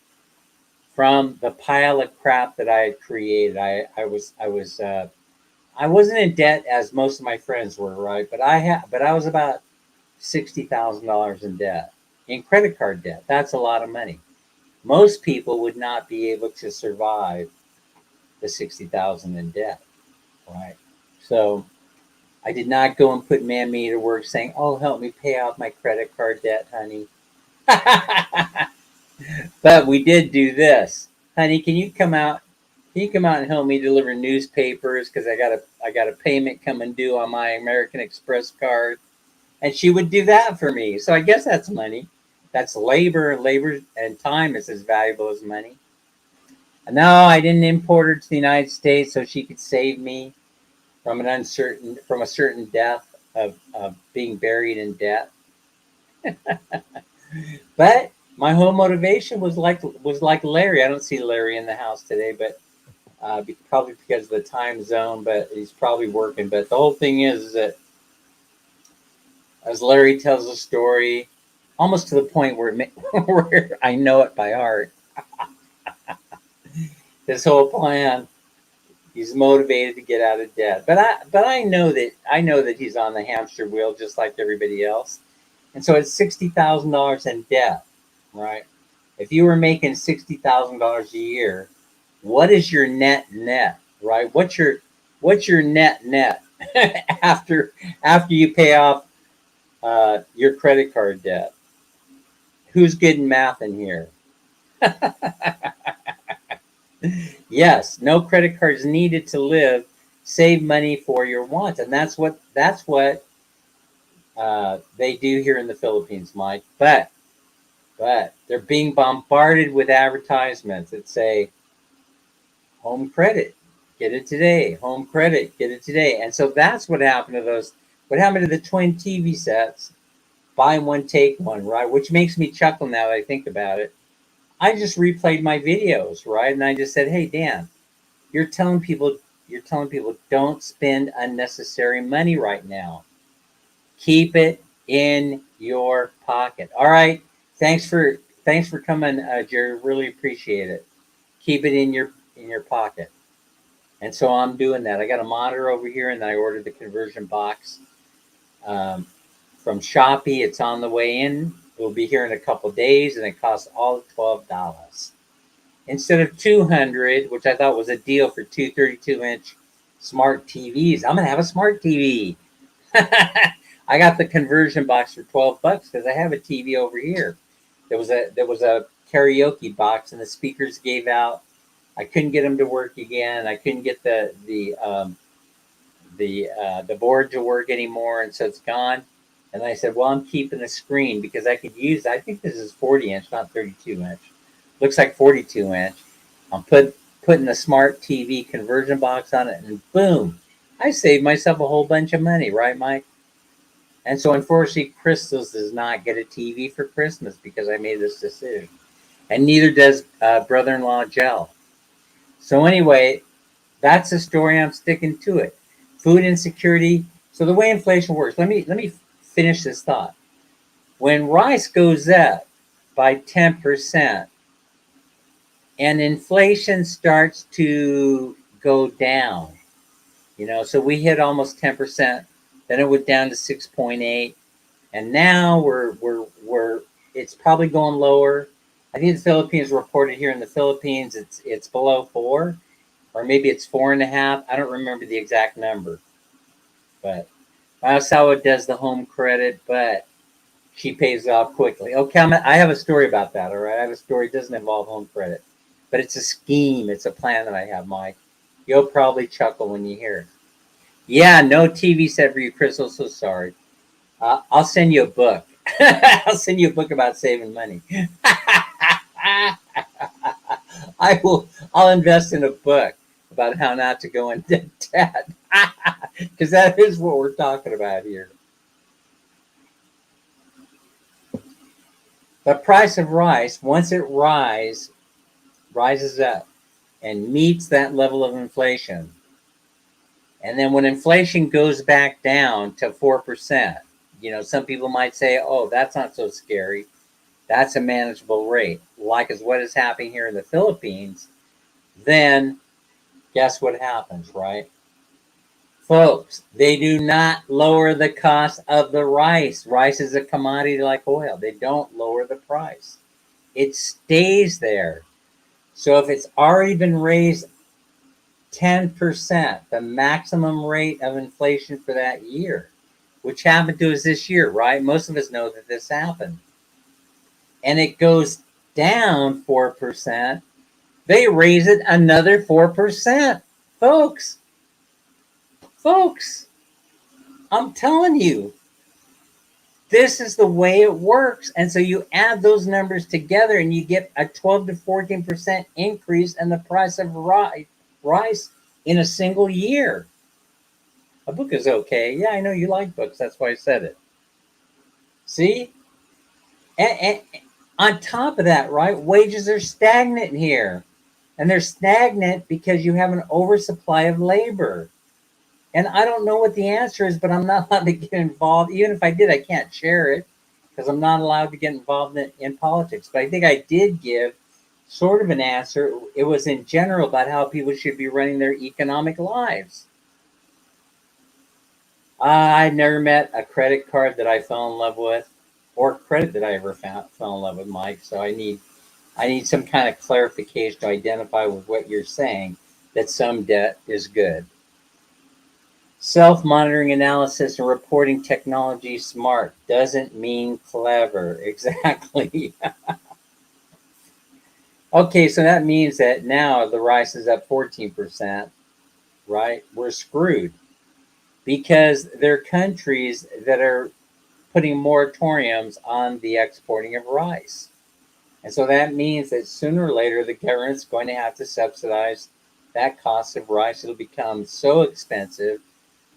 from the pile of crap that I had created. I wasn't in debt as most of my friends were, right? But I was about $60,000 in debt, in credit card debt. That's a lot of money. Most people would not be able to survive the 60,000 in debt, right? So I did not go and put Mammy to work saying, "Oh, help me pay off my credit card debt, honey." But we did do this. Honey, can you come out? Can you come out and help me deliver newspapers because I got a payment coming due on my American Express card? And she would do that for me. So I guess that's money. That's labor. Labor and time is as valuable as money. And no, I didn't import her to the United States so she could save me from a certain death of being buried in debt. But my whole motivation was like Larry. I don't see Larry in the house today, but probably because of the time zone. But he's probably working. But the whole thing is that as Larry tells the story, almost to the point where where I know it by heart. This whole plan, he's motivated to get out of debt. But I know that he's on the hamster wheel just like everybody else. And so it's $60,000 in debt, right? If you were making $60,000 a year, what is your net, right? What's your net after you pay off your credit card debt? Who's good in math in here? Yes, no credit cards needed to live. Save money for your wants, and that's what they do here in the Philippines, Mike. But they're being bombarded with advertisements that say home credit, get it today. Home credit, get it today. And so that's what happened to those. What happened to the twin TV sets? Buy one, take one, right? Which makes me chuckle now that I think about it. I just replayed my videos, right? And I just said, "Hey, Dan, you're telling people don't spend unnecessary money right now. Keep it in your pocket." All right. Thanks for coming, Jerry. Really appreciate it. Keep it in your pocket. And so I'm doing that. I got a monitor over here, and then I ordered the conversion box um, from Shopee. It's on the way in. It will be here in a couple days, and it costs all of $12 instead of $200, which I thought was a deal for two 32-inch smart TVs. I'm gonna have a smart TV. I got the conversion box for $12 because I have a TV over here. There was a karaoke box, and the speakers gave out. I couldn't get them to work again. I couldn't get the board to work anymore, and so it's gone. And I said, well, I'm keeping the screen because I could use. I think this is 40-inch, not 32-inch. Looks like 42-inch. I'm putting the smart TV conversion box on it, and boom, I saved myself a whole bunch of money, right, Mike? And so, unfortunately, Crystals does not get a TV for Christmas because I made this decision, and neither does brother-in-law Gel. So anyway, that's the story. I'm sticking to it. Food insecurity. So the way inflation works. Let me finish this thought. When rice goes up by 10% and inflation starts to go down, so we hit almost 10%, then it went down to 6.8, and now we're it's probably going lower. I think the Philippines reported here in the Philippines it's below 4, or maybe it's 4.5. I don't remember the exact number, but Miyazawa does the home credit, but she pays it off quickly. Okay, I have a story about that. All right, I have a story. It doesn't involve home credit, but it's a scheme. It's a plan that I have, Mike. You'll probably chuckle when you hear it. Yeah, no TV set for you, Crystal. So sorry. I'll send you a book. I'll send you a book about saving money. I will. I'll invest in a book about how not to go into debt, because that is what we're talking about here. The price of rice, once it rises up and meets that level of inflation, and then when inflation goes back down to 4%, some people might say, "Oh, that's not so scary. That's a manageable rate," like is what is happening here in the Philippines. Then guess what happens, right? Folks, they do not lower the cost of the rice. Rice is a commodity like oil. They don't lower the price. It stays there. So if it's already been raised 10%, the maximum rate of inflation for that year, which happened to us this year, right? Most of us know that this happened. And it goes down 4%, they raise it another 4%. Folks, I'm telling you, this is the way it works. And so you add those numbers together and you get a 12 to 14% increase in the price of rice in a single year. A book is okay. Yeah, I know you like books. That's why I said it. See? And on top of that, right, wages are stagnant here. And they're stagnant because you have an oversupply of labor. And I don't know what the answer is, but I'm not allowed to get involved. Even if I did, I can't share it because I'm not allowed to get involved in politics. But I think I did give sort of an answer. It was in general about how people should be running their economic lives. I never met a credit card that I fell in love with, or credit that I ever fell in love with, Mike. So I need some kind of clarification to identify with what you're saying, that some debt is good. Self-monitoring analysis and reporting technology smart doesn't mean clever. Exactly. Okay, so that means that now the rice is up 14%, right? We're screwed because there are countries that are putting moratoriums on the exporting of rice. And so that means that sooner or later the government's going to have to subsidize that cost of rice. It'll become so expensive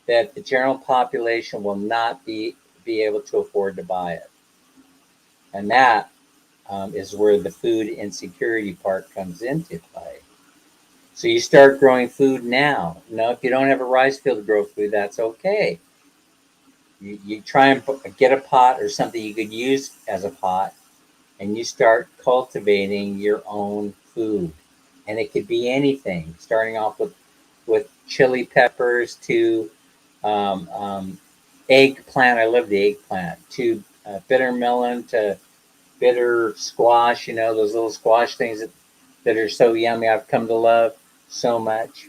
that the general population will not be able to afford to buy it. And that is where the food insecurity part comes into play. So you start growing food now. If you don't have a rice field to grow food, that's okay. You try and get a pot or something you could use as a pot, and you start cultivating your own food. And it could be anything, starting off with chili peppers to eggplant. I love the eggplant. To bitter melon, to bitter squash. Those little squash things that are so yummy. I've come to love so much.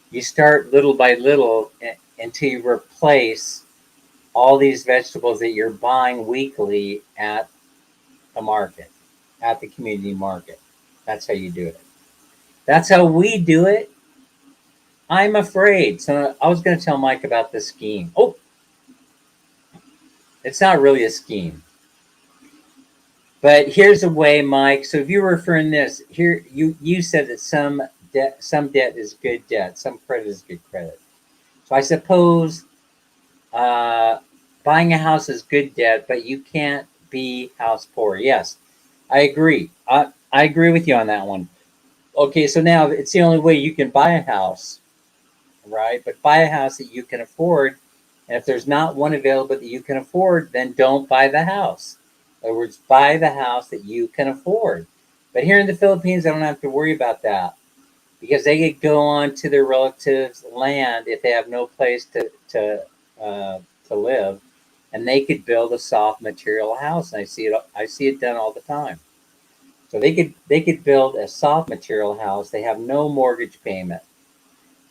You start little by little until you replace all these vegetables that you're buying weekly at the market, at the community market. That's how you do it. That's how we do it. I'm afraid. So I was going to tell Mike about this scheme. Oh, it's not really a scheme. But here's a way, Mike. So if you're referring this, here you said that some debt is good debt, some credit is good credit. So I suppose buying a house is good debt, but you can't be house poor. Yes, I agree. I agree with you on that one. Okay, so now it's the only way you can buy a house, right? But buy a house that you can afford. And if there's not one available that you can afford, then don't buy the house. In other words, buy the house that you can afford. But here in the Philippines, I don't have to worry about that because they could go on to their relatives' land if they have no place to live, and they could build a soft material house. And I see it done all the time. So they could build a soft material house. They have no mortgage payment.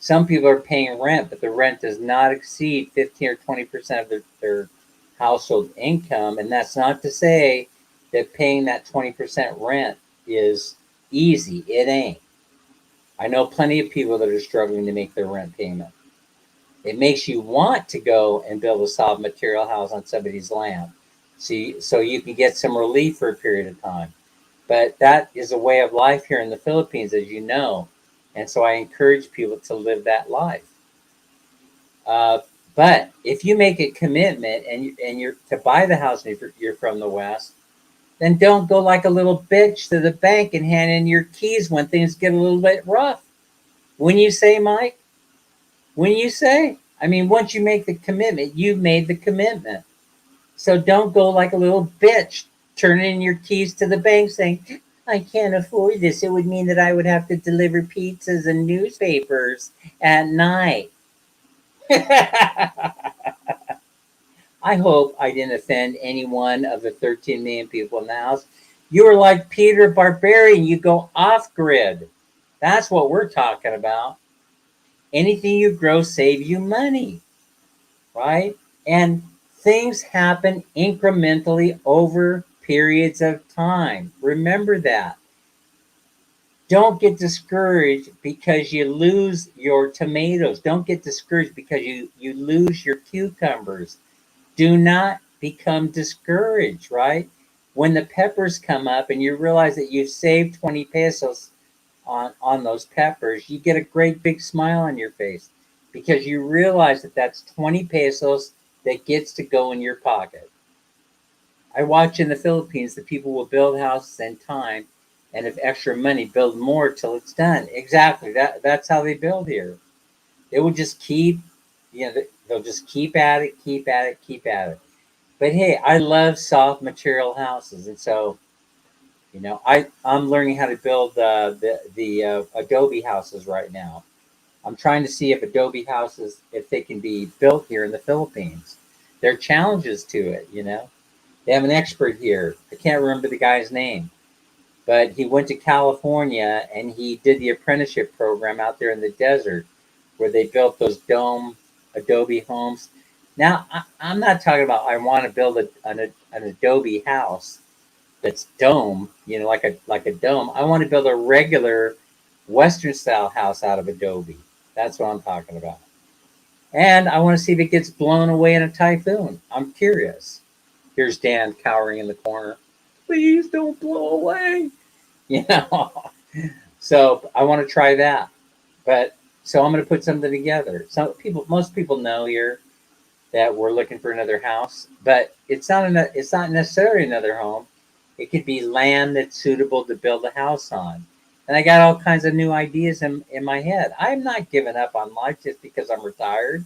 Some people are paying rent, but the rent does not exceed 15 or 20% of their household income. And that's not to say that paying that 20% rent is easy. It ain't. I know plenty of people that are struggling to make their rent payment. It makes you want to go and build a solid material house on somebody's land, so you can get some relief for a period of time. But that is a way of life here in the Philippines, as you know. And so I encourage people to live that life. Uh, but if you make a commitment and you're to buy the house and you're from the West, then don't go like a little bitch to the bank and hand in your keys when things get a little bit rough. When you say, Mike, when you say, I mean, once you make the commitment, you've made the commitment. So don't go like a little bitch turning in your keys to the bank saying, I can't afford this. It would mean that I would have to deliver pizzas and newspapers at night. I hope I didn't offend any one of the 13 million people in the house. You are like Peter Barbarian. You go off grid. That's what we're talking about. Anything you grow save you money, right? And things happen incrementally over periods of time. Remember that. Don't get discouraged because you lose your tomatoes. Don't get discouraged because you lose your cucumbers. Do not become discouraged, right? When the peppers come up and you realize that you've saved 20 pesos on those peppers, you get a great big smile on your face because you realize that that's 20 pesos that gets to go in your pocket. I watch in the Philippines the people will build houses in time and if extra money build more till it's done. Exactly. That's how they build here. They will just keep, they'll just keep at it, keep at it, keep at it. But hey, I love soft material houses, and so I'm learning how to build the Adobe houses right now. I'm trying to see if Adobe houses if they can be built here in the Philippines. There are challenges to it, They have an expert here. I can't remember the guy's name, but he went to California and he did the apprenticeship program out there in the desert where they built those dome Adobe homes. Now, I'm not talking about I want to build an Adobe house that's dome, like a dome. I want to build a regular Western style house out of Adobe. That's what I'm talking about. And I want to see if it gets blown away in a typhoon. I'm curious. Here's Dan cowering in the corner. Please don't blow away. You know. So I want to try that. But so I'm going to put something together. Most people know here that we're looking for another house, but it's not necessarily another home. It could be land that's suitable to build a house on. And I got all kinds of new ideas in my head. I'm not giving up on life just because I'm retired.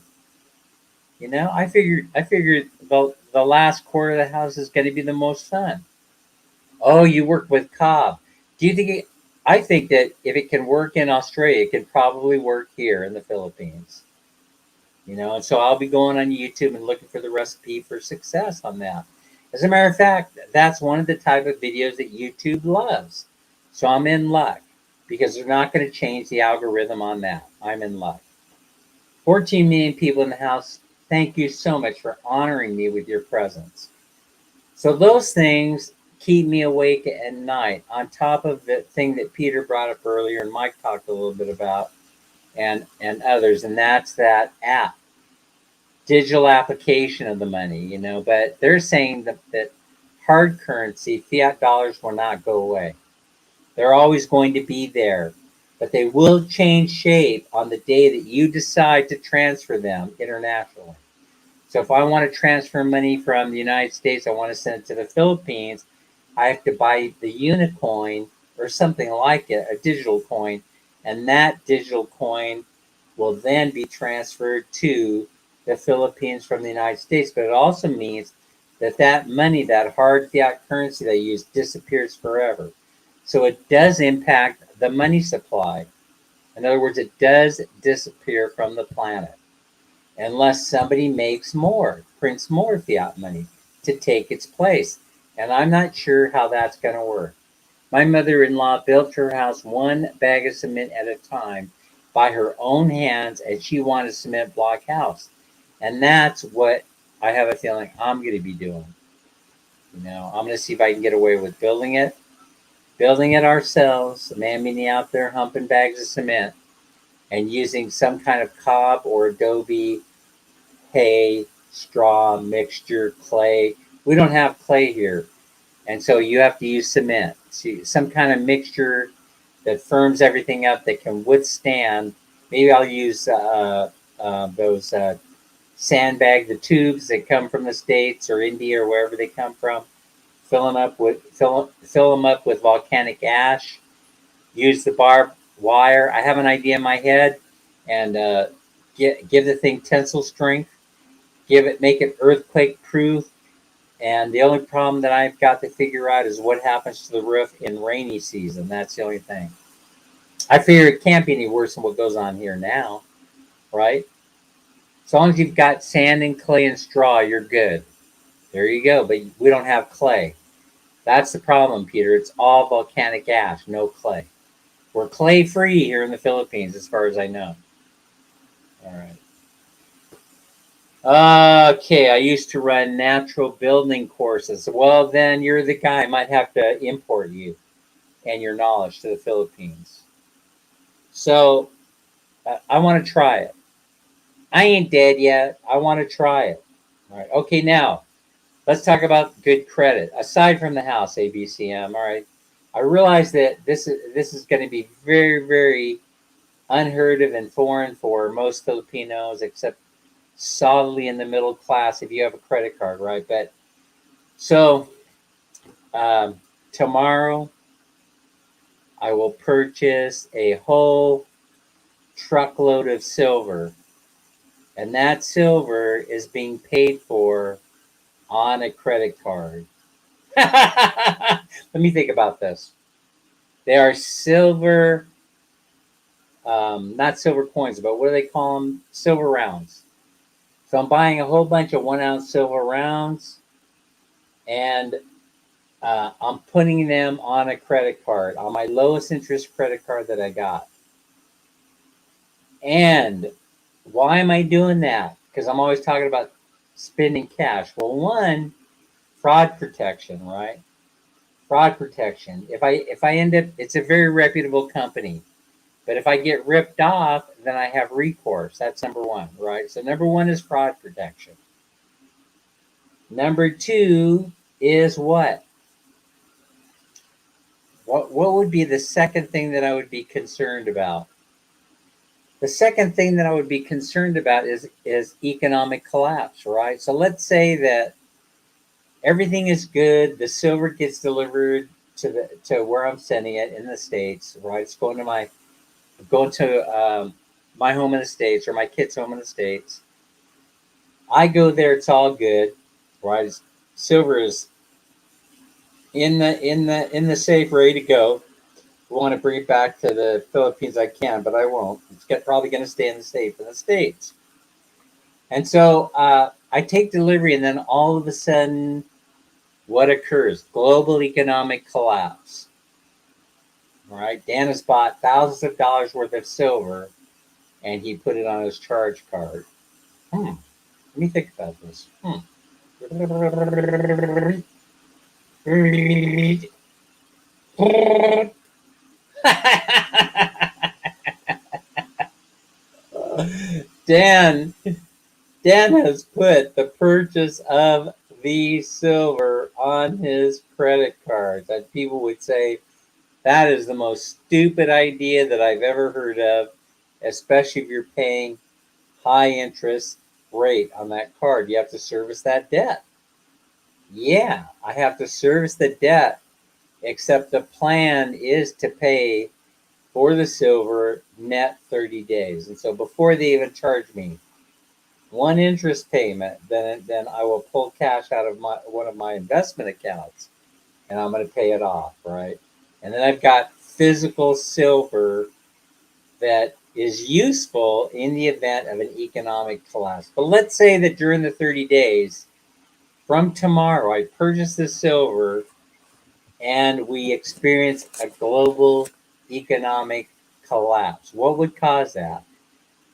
I figured the last quarter of the house is going to be the most fun. Oh, you work with Cobb. Do you think I think that if it can work in Australia, it can probably work here in the Philippines. And so I'll be going on YouTube and looking for the recipe for success on that. As a matter of fact, that's one of the type of videos that YouTube loves. So I'm in luck because they're not going to change the algorithm on that. I'm in luck. 14 million people in the house. Thank you so much for honoring me with your presence. So those things keep me awake at night on top of the thing that Peter brought up earlier and Mike talked a little bit about and others, and that's that app, digital application of the money, but they're saying that hard currency, fiat dollars will not go away. They're always going to be there, but they will change shape on the day that you decide to transfer them internationally. So if I want to transfer money from the United States, I want to send it to the Philippines, I have to buy the Unicoin or something like it, a digital coin, and that digital coin will then be transferred to the Philippines from the United States. But it also means that money, that hard fiat currency they use, disappears forever. So it does impact the money supply. In other words, it does disappear from the planet unless somebody makes more, prints more fiat money to take its place. And I'm not sure how that's going to work. My mother-in-law built her house one bag of cement at a time, by her own hands, and she wanted a cement block house. And that's what I have a feeling I'm going to be doing. I'm going to see if I can get away with building it ourselves, the man meaning out there humping bags of cement and using some kind of cob or adobe, hay, straw, mixture, clay. We don't have clay here. And so you have to use cement. See, some kind of mixture that firms everything up that can withstand. Maybe I'll use those sandbag, the tubes that come from the States or India or wherever they come from. Fill them up with volcanic ash. Use the barbed wire. I have an idea in my head, and give the thing tensile strength. Make it earthquake proof. And the only problem that I've got to figure out is what happens to the roof in rainy season. That's the only thing. I figure it can't be any worse than what goes on here now, right? As long as you've got sand and clay and straw, you're good. There you go. But we don't have clay. That's the problem, Peter. It's all volcanic ash, no clay. We're clay free here in the Philippines, as far as I know. All right. Okay, I used to run natural building courses. Well, then you're the guy. I might have to import you and your knowledge to the Philippines. So I want to try it. I ain't dead yet. I want to try it. All right. Okay, now let's talk about good credit. Aside from the house, ABCM. All right. I realize that this is going to be very, very unheard of and foreign for most Filipinos, except solidly in the middle class if you have a credit card, right? But so tomorrow I will purchase a whole truckload of silver, and that silver is being paid for on a credit card. Let me think about this. They are silver, not silver coins, but what do they call them? Silver rounds. So I'm buying a whole bunch of 1 ounce silver rounds, and I'm putting them on a credit card, on my lowest interest credit card that I got. And why am I doing that? Because I'm always talking about spending cash. Well, one, fraud protection, right? Fraud protection. If I end up, it's a very reputable company. But if I get ripped off, then I have recourse. That's number one, right? So number one is fraud protection. Number two is what? What would be the second thing that I would be concerned about? The second thing that I would be concerned about is economic collapse, right? So let's say that everything is good. The silver gets delivered to where I'm sending it in the States, right? It's going to my home in the States or my kid's home in the States. I go there, it's all good, right? Silver is in the safe, ready to go. I want to bring it back to the Philippines, I can, but I won't. It's probably going to stay in the States. And so I take delivery, and then all of a sudden, what occurs? Global economic collapse. All right, Dan has bought thousands of dollars worth of silver, and he put it on his charge card. Let me think about this. Dan has put the purchase of the silver on his credit card. That people would say that is the most stupid idea that I've ever heard of, especially if you're paying high interest rate on that card. You have to service that debt. Yeah, I have to service the debt, except the plan is to pay for the silver net 30 days. And so before they even charge me one interest payment, then I will pull cash out of one of my investment accounts, and I'm going to pay it off, right? And then I've got physical silver that is useful in the event of an economic collapse. But let's say that during the 30 days from tomorrow, I purchase the silver and we experience a global economic collapse. What would cause that?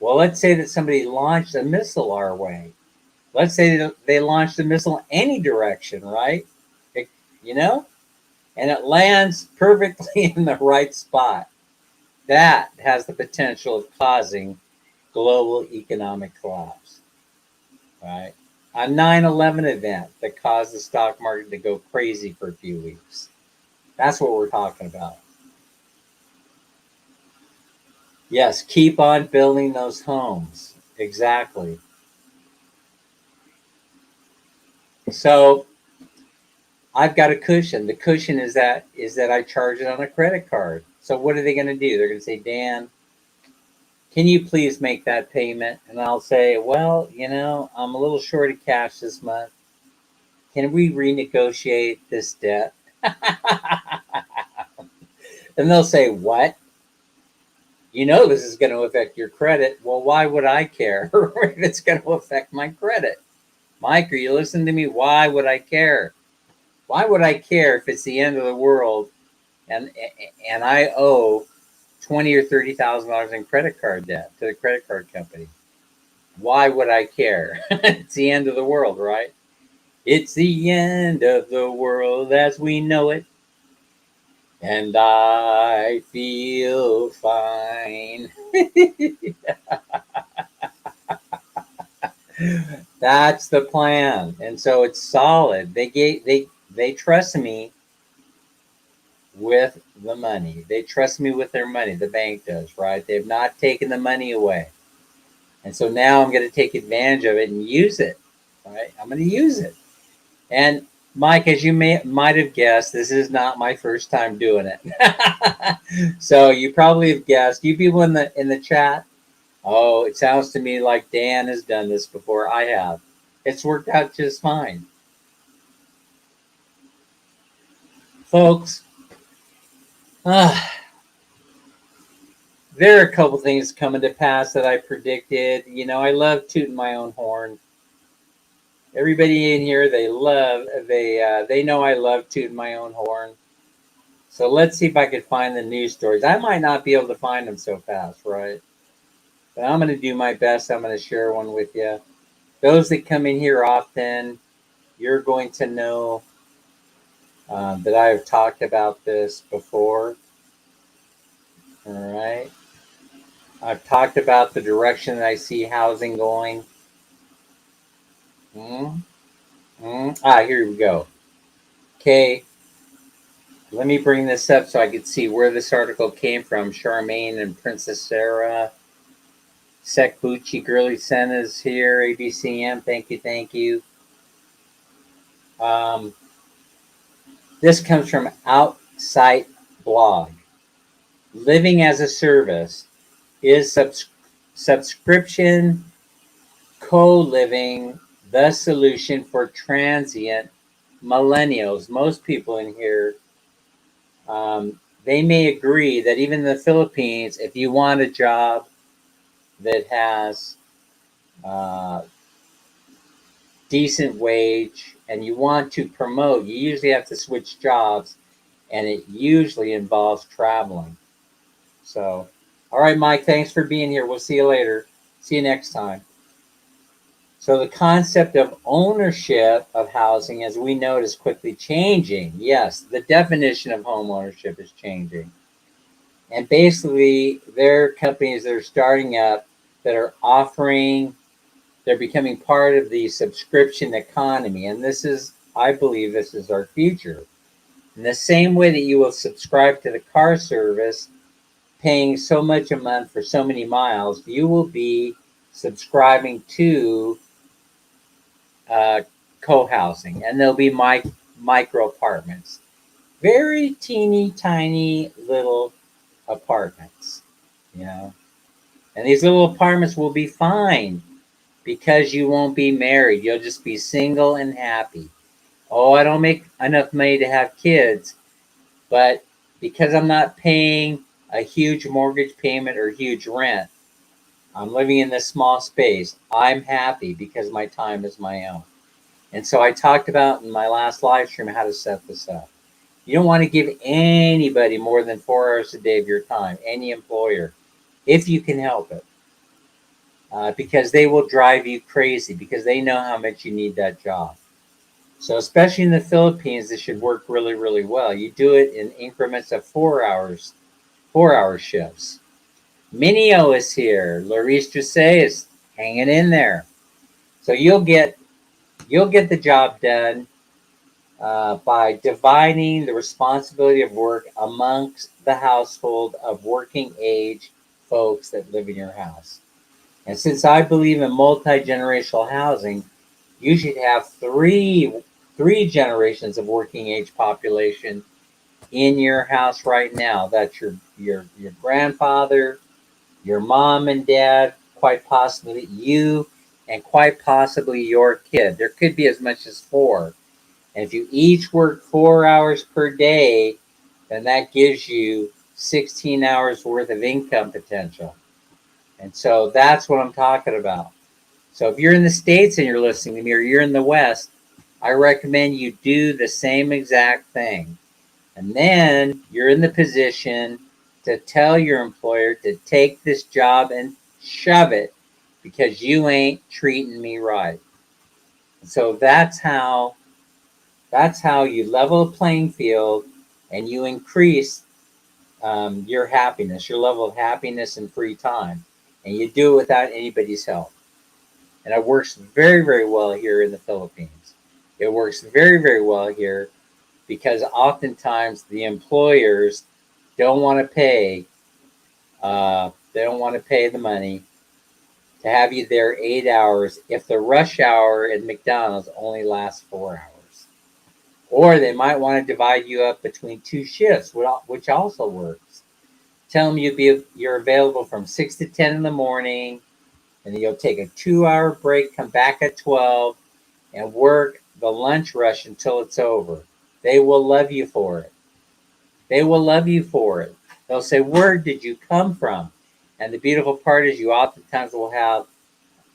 Well, let's say that somebody launched a missile our way. Let's say that they launched a missile any direction, right? It, you know, and it lands perfectly in the right spot. That has the potential of causing global economic collapse, right? A 9/11 event that caused the stock market to go crazy for a few weeks. That's what we're talking about. Yes, keep on building those homes. Exactly. So I've got a cushion. The cushion is that I charge it on a credit card. So what are they going to do? They're going to say, Dan, can you please make that payment? And I'll say, well, I'm a little short of cash this month. Can we renegotiate this debt? And they'll say, what? This is going to affect your credit. Well, why would I care if it's going to affect my credit? Mike, are you listening to me? Why would I care? Why would I care if it's the end of the world and I owe $20,000 or $30,000 in credit card debt to the credit card company? Why would I care? It's the end of the world, right? It's the end of the world as we know it, and I feel fine. That's the plan, and so it's solid. They trust me with the money. They trust me with their money. The bank does, right? They've not taken the money away, and so now I'm going to take advantage of it and use it. Right? I'm going to use it. And Mike, as you might have guessed, this is not my first time doing it. So you probably have guessed. You people in the chat, oh, it sounds to me like Dan has done this before. I have. It's worked out just fine. Folks, there are a couple things coming to pass that I predicted. I love tooting my own horn. Everybody in here, they know I love tooting my own horn. So let's see if I can find the news stories. I might not be able to find them so fast, right? But I'm going to do my best. I'm going to share one with you. Those that come in here often, you're going to know that I've talked about this before. All right. I've talked about the direction that I see housing going. Here we go. Okay. Let me bring this up so I can see where this article came from. Charmaine and Princess Sarah. Sekbuchi Girly Senna's here. ABCM, thank you. This comes from Outside Blog. Living as a service is subscription co-living the solution for transient millennials. Most people in here, they may agree that even in the Philippines, if you want a job that has decent wage and you want to promote, you usually have to switch jobs, and it usually involves traveling. So, all right, Mike, thanks for being here. We'll see you later. See you next time. So the concept of ownership of housing, as we know, is quickly changing. Yes, the definition of home ownership is changing. And basically, there are companies that are starting up that are offering, they're becoming part of the subscription economy. And I believe this is our future. In the same way that you will subscribe to the car service, paying so much a month for so many miles, you will be subscribing to co-housing, and there'll be micro apartments, very teeny tiny little apartments, and these little apartments will be fine because you won't be married. You'll just be single and happy. Oh, I don't make enough money to have kids, but because I'm not paying a huge mortgage payment or huge rent, I'm living in this small space, I'm happy because my time is my own. And so I talked about in my last live stream how to set this up. You don't want to give anybody more than 4 hours a day of your time, any employer, if you can help it, because they will drive you crazy because they know how much you need that job. So, especially in the Philippines, this should work really, really well. You do it in increments of 4 hours, 4 hour shifts. Minio is here. Larice Dressé is hanging in there. So you'll get the job done by dividing the responsibility of work amongst the household of working age folks that live in your house. And since I believe in multi-generational housing, you should have three generations of working age population in your house right now. That's your grandfather, your mom and dad, quite possibly you, and quite possibly your kid. There could be as much as four. And if you each work 4 hours per day, then that gives you 16 hours worth of income potential. And so that's what I'm talking about. So if you're in the States and you're listening to me, or you're in the West, I recommend you do the same exact thing. And then you're in the position to tell your employer to take this job and shove it because you ain't treating me right. So that's how you level the playing field and you increase your happiness, your level of happiness and free time. And you do it without anybody's help. And it works very, very well here in the Philippines. It works very, very well here because oftentimes the employers don't want to pay. They don't want to pay the money to have you there 8 hours if the rush hour at McDonald's only lasts 4 hours. Or they might want to divide you up between two shifts, which also works. Tell them you're available from 6 to 10 in the morning, and then you'll take a 2 hour break, come back at 12, and work the lunch rush until it's over. They will love you for it. They will love you for it. They'll say, "Where did you come from?" And the beautiful part is, you oftentimes will have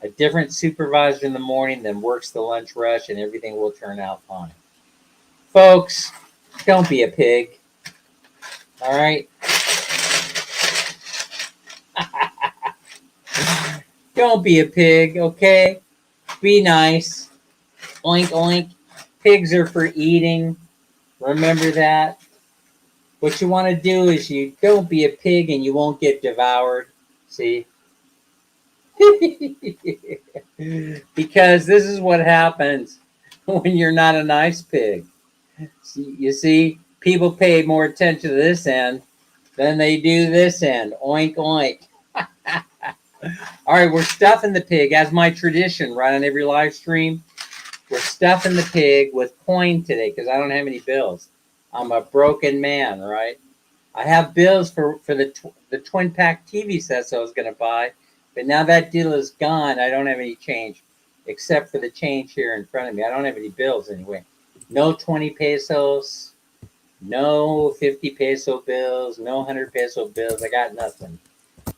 a different supervisor in the morning that works the lunch rush, and everything will turn out fine. Folks, don't be a pig. All right? Don't be a pig, okay? Be nice. Oink, oink. Pigs are for eating. Remember that. What you want to do is you don't be a pig and you won't get devoured. See? Because this is what happens when you're not a nice pig. You see, people pay more attention to this end than they do this end. Oink, oink. All right, we're stuffing the pig, as my tradition, right on every live stream. We're stuffing the pig with coin today because I don't have any bills. I'm a broken man, right? I have bills for the twin pack TV sets I was going to buy, but now that deal is gone. I don't have any change except for the change here in front of me. I don't have any bills anyway. No 20 pesos, no 50 peso bills, no 100 peso bills. I got nothing.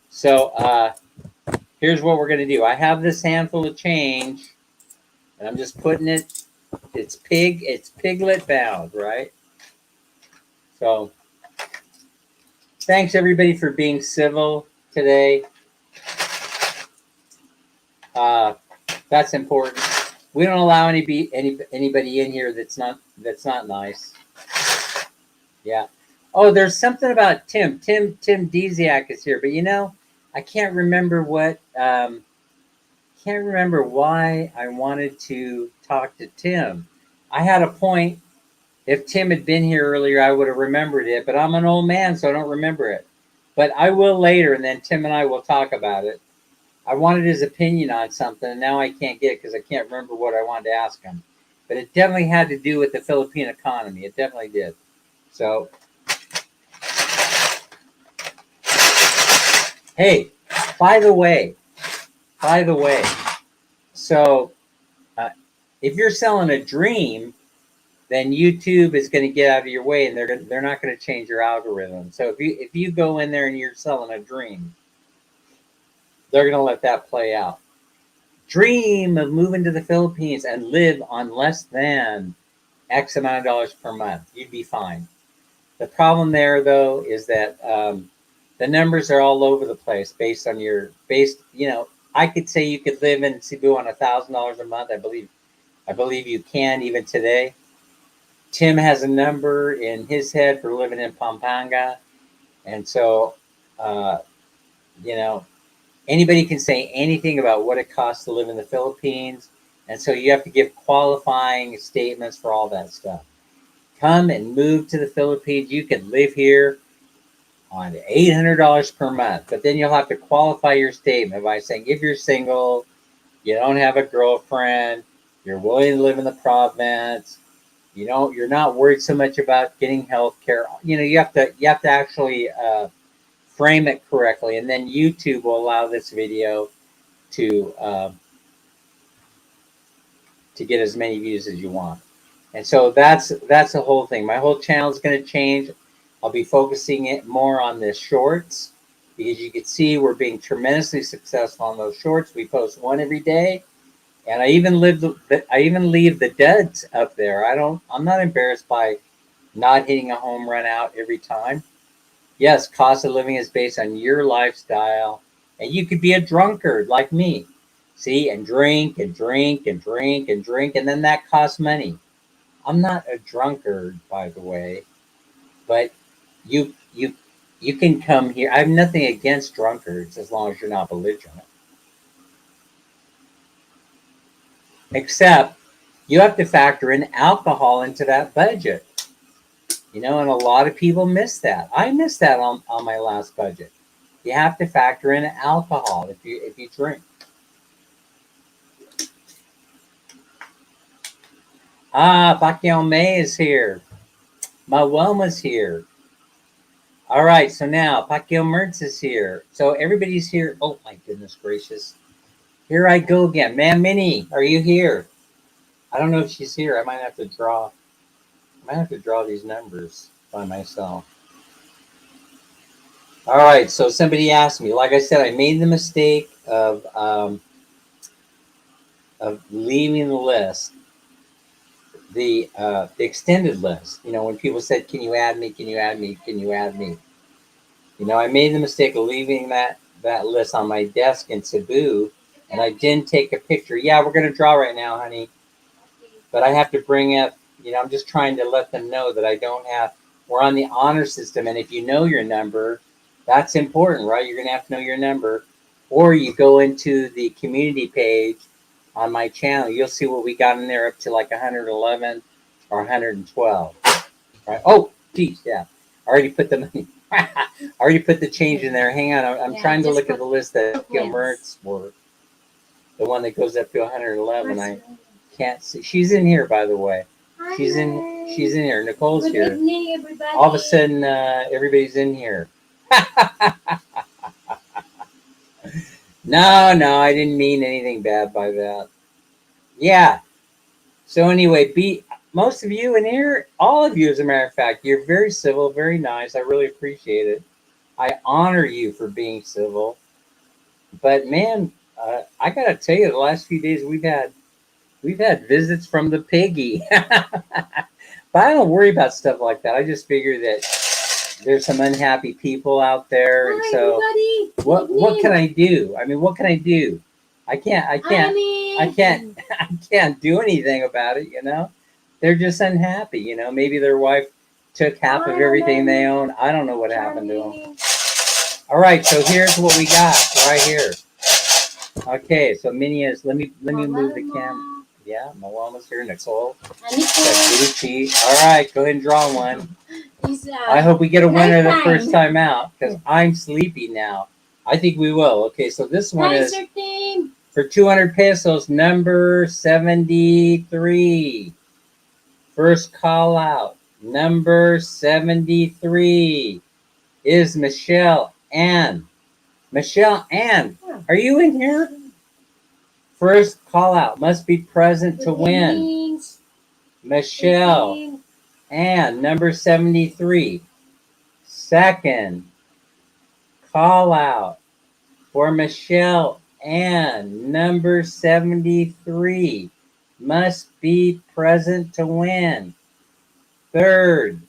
So here's what we're going to do. I have this handful of change, and I'm just putting it. It's piglet bound, right? So thanks everybody for being civil today. That's important. We don't allow anybody in here that's not nice. Yeah. Oh, there's something about Tim. Tim Desiak is here, but I can't remember can't remember why I wanted to talk to Tim. I had a point. If Tim had been here earlier, I would have remembered it, but I'm an old man, so I don't remember it. But I will later, and then Tim and I will talk about it. I wanted his opinion on something, and now I can't get it because I can't remember what I wanted to ask him. But it definitely had to do with the Philippine economy. It definitely did. So, hey, by the way, so if you're selling a dream, then YouTube is going to get out of your way, and they're not going to change your algorithm. So if you go in there and you're selling a dream, they're going to let that play out. Dream of moving to the Philippines and live on less than X amount of dollars per month. You'd be fine. The problem there, though, is that the numbers are all over the place based on your I could say you could live in Cebu on $1,000 a month. I believe you can even today. Tim has a number in his head for living in Pampanga, and so uh, you know anybody can say anything about what it costs to live in the Philippines, and so you have to give qualifying statements for all that stuff. Come and move to the Philippines. You can live here on $800 per month, but then you'll have to qualify your statement by saying if you're single, you don't have a girlfriend, you're willing to live in the province, you're not worried so much about getting health care. You have to actually frame it correctly, and then YouTube will allow this video to to get as many views as you want. And so that's the whole thing. My whole channel is going to change. I'll be focusing it more on the shorts because you can see we're being tremendously successful on those shorts. We post one every day, and I even leave the duds up there. I'm not embarrassed by not hitting a home run out every time. Yes, cost of living is based on your lifestyle, and you could be a drunkard like me. See, and drink and drink and drink and drink, and then that costs money. I'm not a drunkard, by the way, but you you you can come here. I have nothing against drunkards as long as you're not belligerent. Except you have to factor in alcohol into that budget. And a lot of people miss that. I missed that on my last budget. You have to factor in alcohol if you drink. Pacquiao May is here. Mawelma's here. All right, so now Pacquiao Mertz is here. So everybody's here. Oh my goodness gracious. Here I go again. Man, Minnie, are you here? I don't know if she's here. I might have to draw these numbers by myself. All right, so somebody asked me. Like I said, I made the mistake of leaving the list, the extended list. When people said, "Can you add me? Can you add me? Can you add me?" I made the mistake of leaving that list on my desk in Cebu, and I didn't take a picture. Yeah, we're gonna draw right now, honey. But I have to bring up. I'm just trying to let them know that I don't have. We're on the honor system, and if you know your number, that's important, right? You're gonna have to know your number, or you go into the community page on my channel. You'll see what we got in there up to like 111 or 112. Right? Oh, geez, yeah. I already put the change in there. Hang on, I'm trying to look at the list that Mertz were. The one that goes up to 111. I can't see. She's in here, by the way. She's in here. Nicole's here. Good evening, everybody. All of a sudden, everybody's in here. No, I didn't mean anything bad by that. Yeah. So anyway, most of you in here, all of you, as a matter of fact, you're very civil, very nice. I really appreciate it. I honor you for being civil. But man, I gotta tell you, the last few days we've had visits from the piggy. But I don't worry about stuff like that. I just figure that there's some unhappy people out there, and so what can I do? I mean, what can I do? I can't do anything about it. They're just unhappy. Maybe their wife took half of everything they own. I don't know what happened to them. All right, so here's what we got right here. Okay, so Minnie is. Let me move the camera. Yeah, Mawelma's here. Nicole. Gucci. All right, go ahead and draw one. I hope we get a winner the first time out because I'm sleepy now. I think we will. Okay, so this one is for 200 pesos, number 73. First call out, number 73 is Michelle Ann. Michelle Ann, are you in here? First call out, must be present to win. Michelle Ann, number 73. Second call out for Michelle Ann, number 73. Must be present to win. Third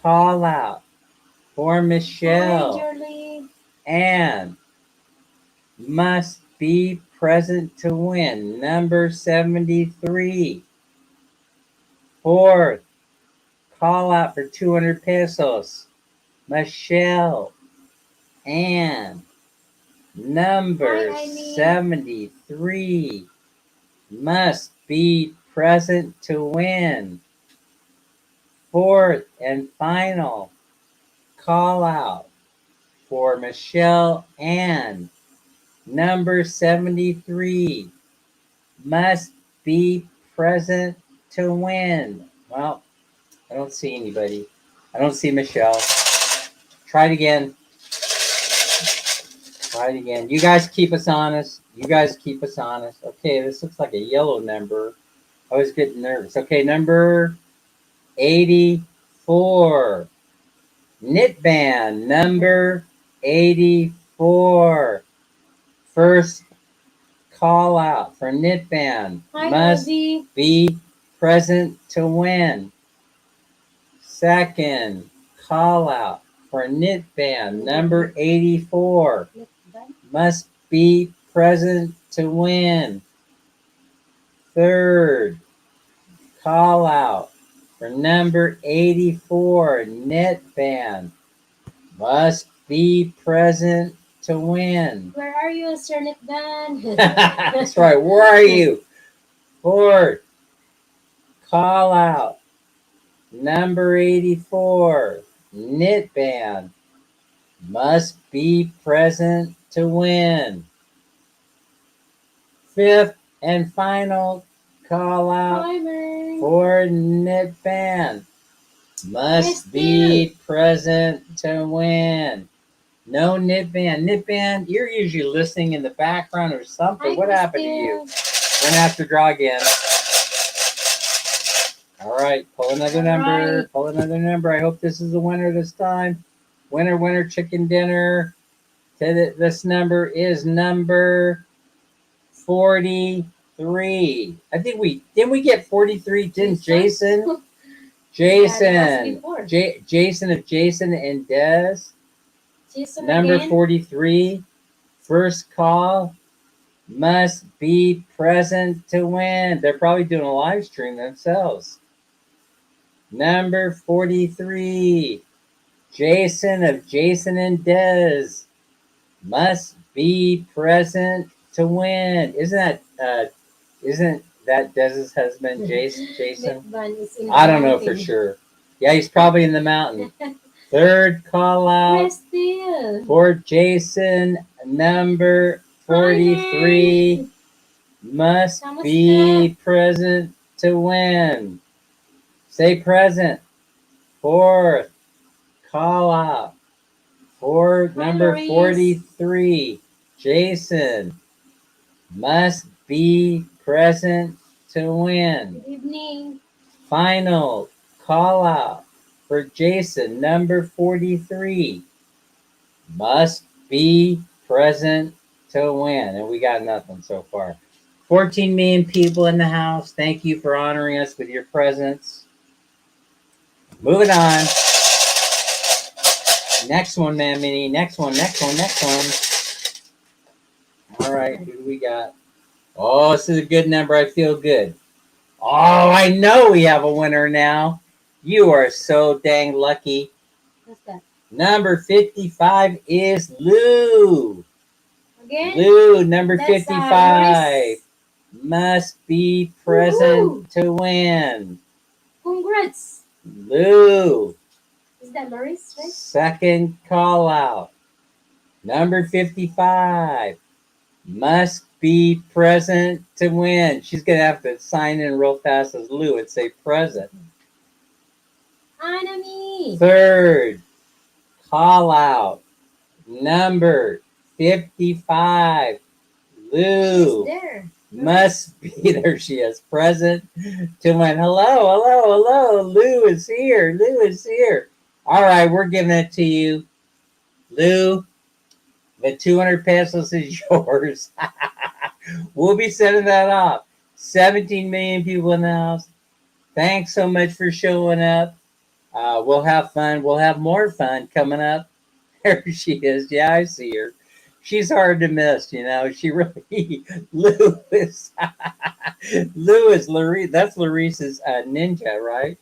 call out for Hi, Michelle Julie. and must be present to win. Number 73. Fourth, call out for 200 pesos. Michelle and number Hi, Eileen. 73 must be present to win. Fourth and final call out for Michelle and number 73 must be present to win. Well, I don't see anybody. I don't see Michelle. Try it again. Try it again. You guys keep us honest. You guys keep us honest. Okay, this looks like a yellow number. I was getting nervous. Okay, number 84. Knit band number 84. First call out for knit band Hi, must Obi. be present to win. Second call out for knit band number 84 must be present to win. Third call out for number 84 knit band must be present to win. Where are you, Sir Nitban? That's right. Where are you? Fourth call out number 84 knit band must be present to win. Fifth and final call out Timer. for knit band must be present to win. No knit band. Knit band, you're usually listening in the background or something. Hi, What happened to you? We're gonna have to draw again. All right, pull another number. Right. Pull another number. I hope this is the winner this time. Winner, winner, chicken dinner. This number is number 43. I think we get 43. Didn't Jason? Jason. Jason of Jason and Des. Jason Number again. 43. First call must be present to win. They're probably doing a live stream themselves. Number 43. Jason of Jason and Des must be present to win. Isn't that Dez's husband, Jason? Nitban is in I don't know for mountain. sure. Yeah, he's probably in the mountain. Third call out Still. for Jason, number 43 must be present to win. Say present. Fourth call out for number 43, Jason must be present to win. Good evening. Final call out for Jason, number 43, must be present to win. And we got nothing so far. 14 million people in the house. Thank you for honoring us with your presence. Moving on. Next one, man, Minnie. Next one. All right, who do we got? Oh, this is a good number. I feel good. Oh, I know we have a winner now. You are so dang lucky. What's that? Number 55 is Lou. Again? Lou, number That's, 55. Must be present to win. Congrats. Lou. Is that Maurice, right? Second call out. Number 55 must be present to win. She's going to have to sign in real fast as Lou and say present. Enemy. Third call out. Number 55. Lou. She's there. Must be there. She is present to win. Hello. Lou is here. All right, we're giving it to you. Lou, the 200 pesos is yours. We'll be sending that off. 17 million people in the house. Thanks so much for showing up. We'll have fun. We'll have more fun coming up. There she is. Yeah, I see her. She's hard to miss, you know. She really Lou is Lou is Larice. That's Larice's ninja, right?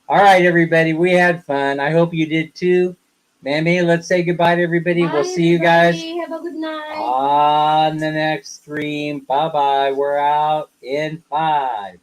All right, everybody. We had fun. I hope you did too. Mammy, let's say goodbye to everybody. Bye, We'll see you guys everybody. Have a good night. on the next stream. Bye bye. We're out in 5,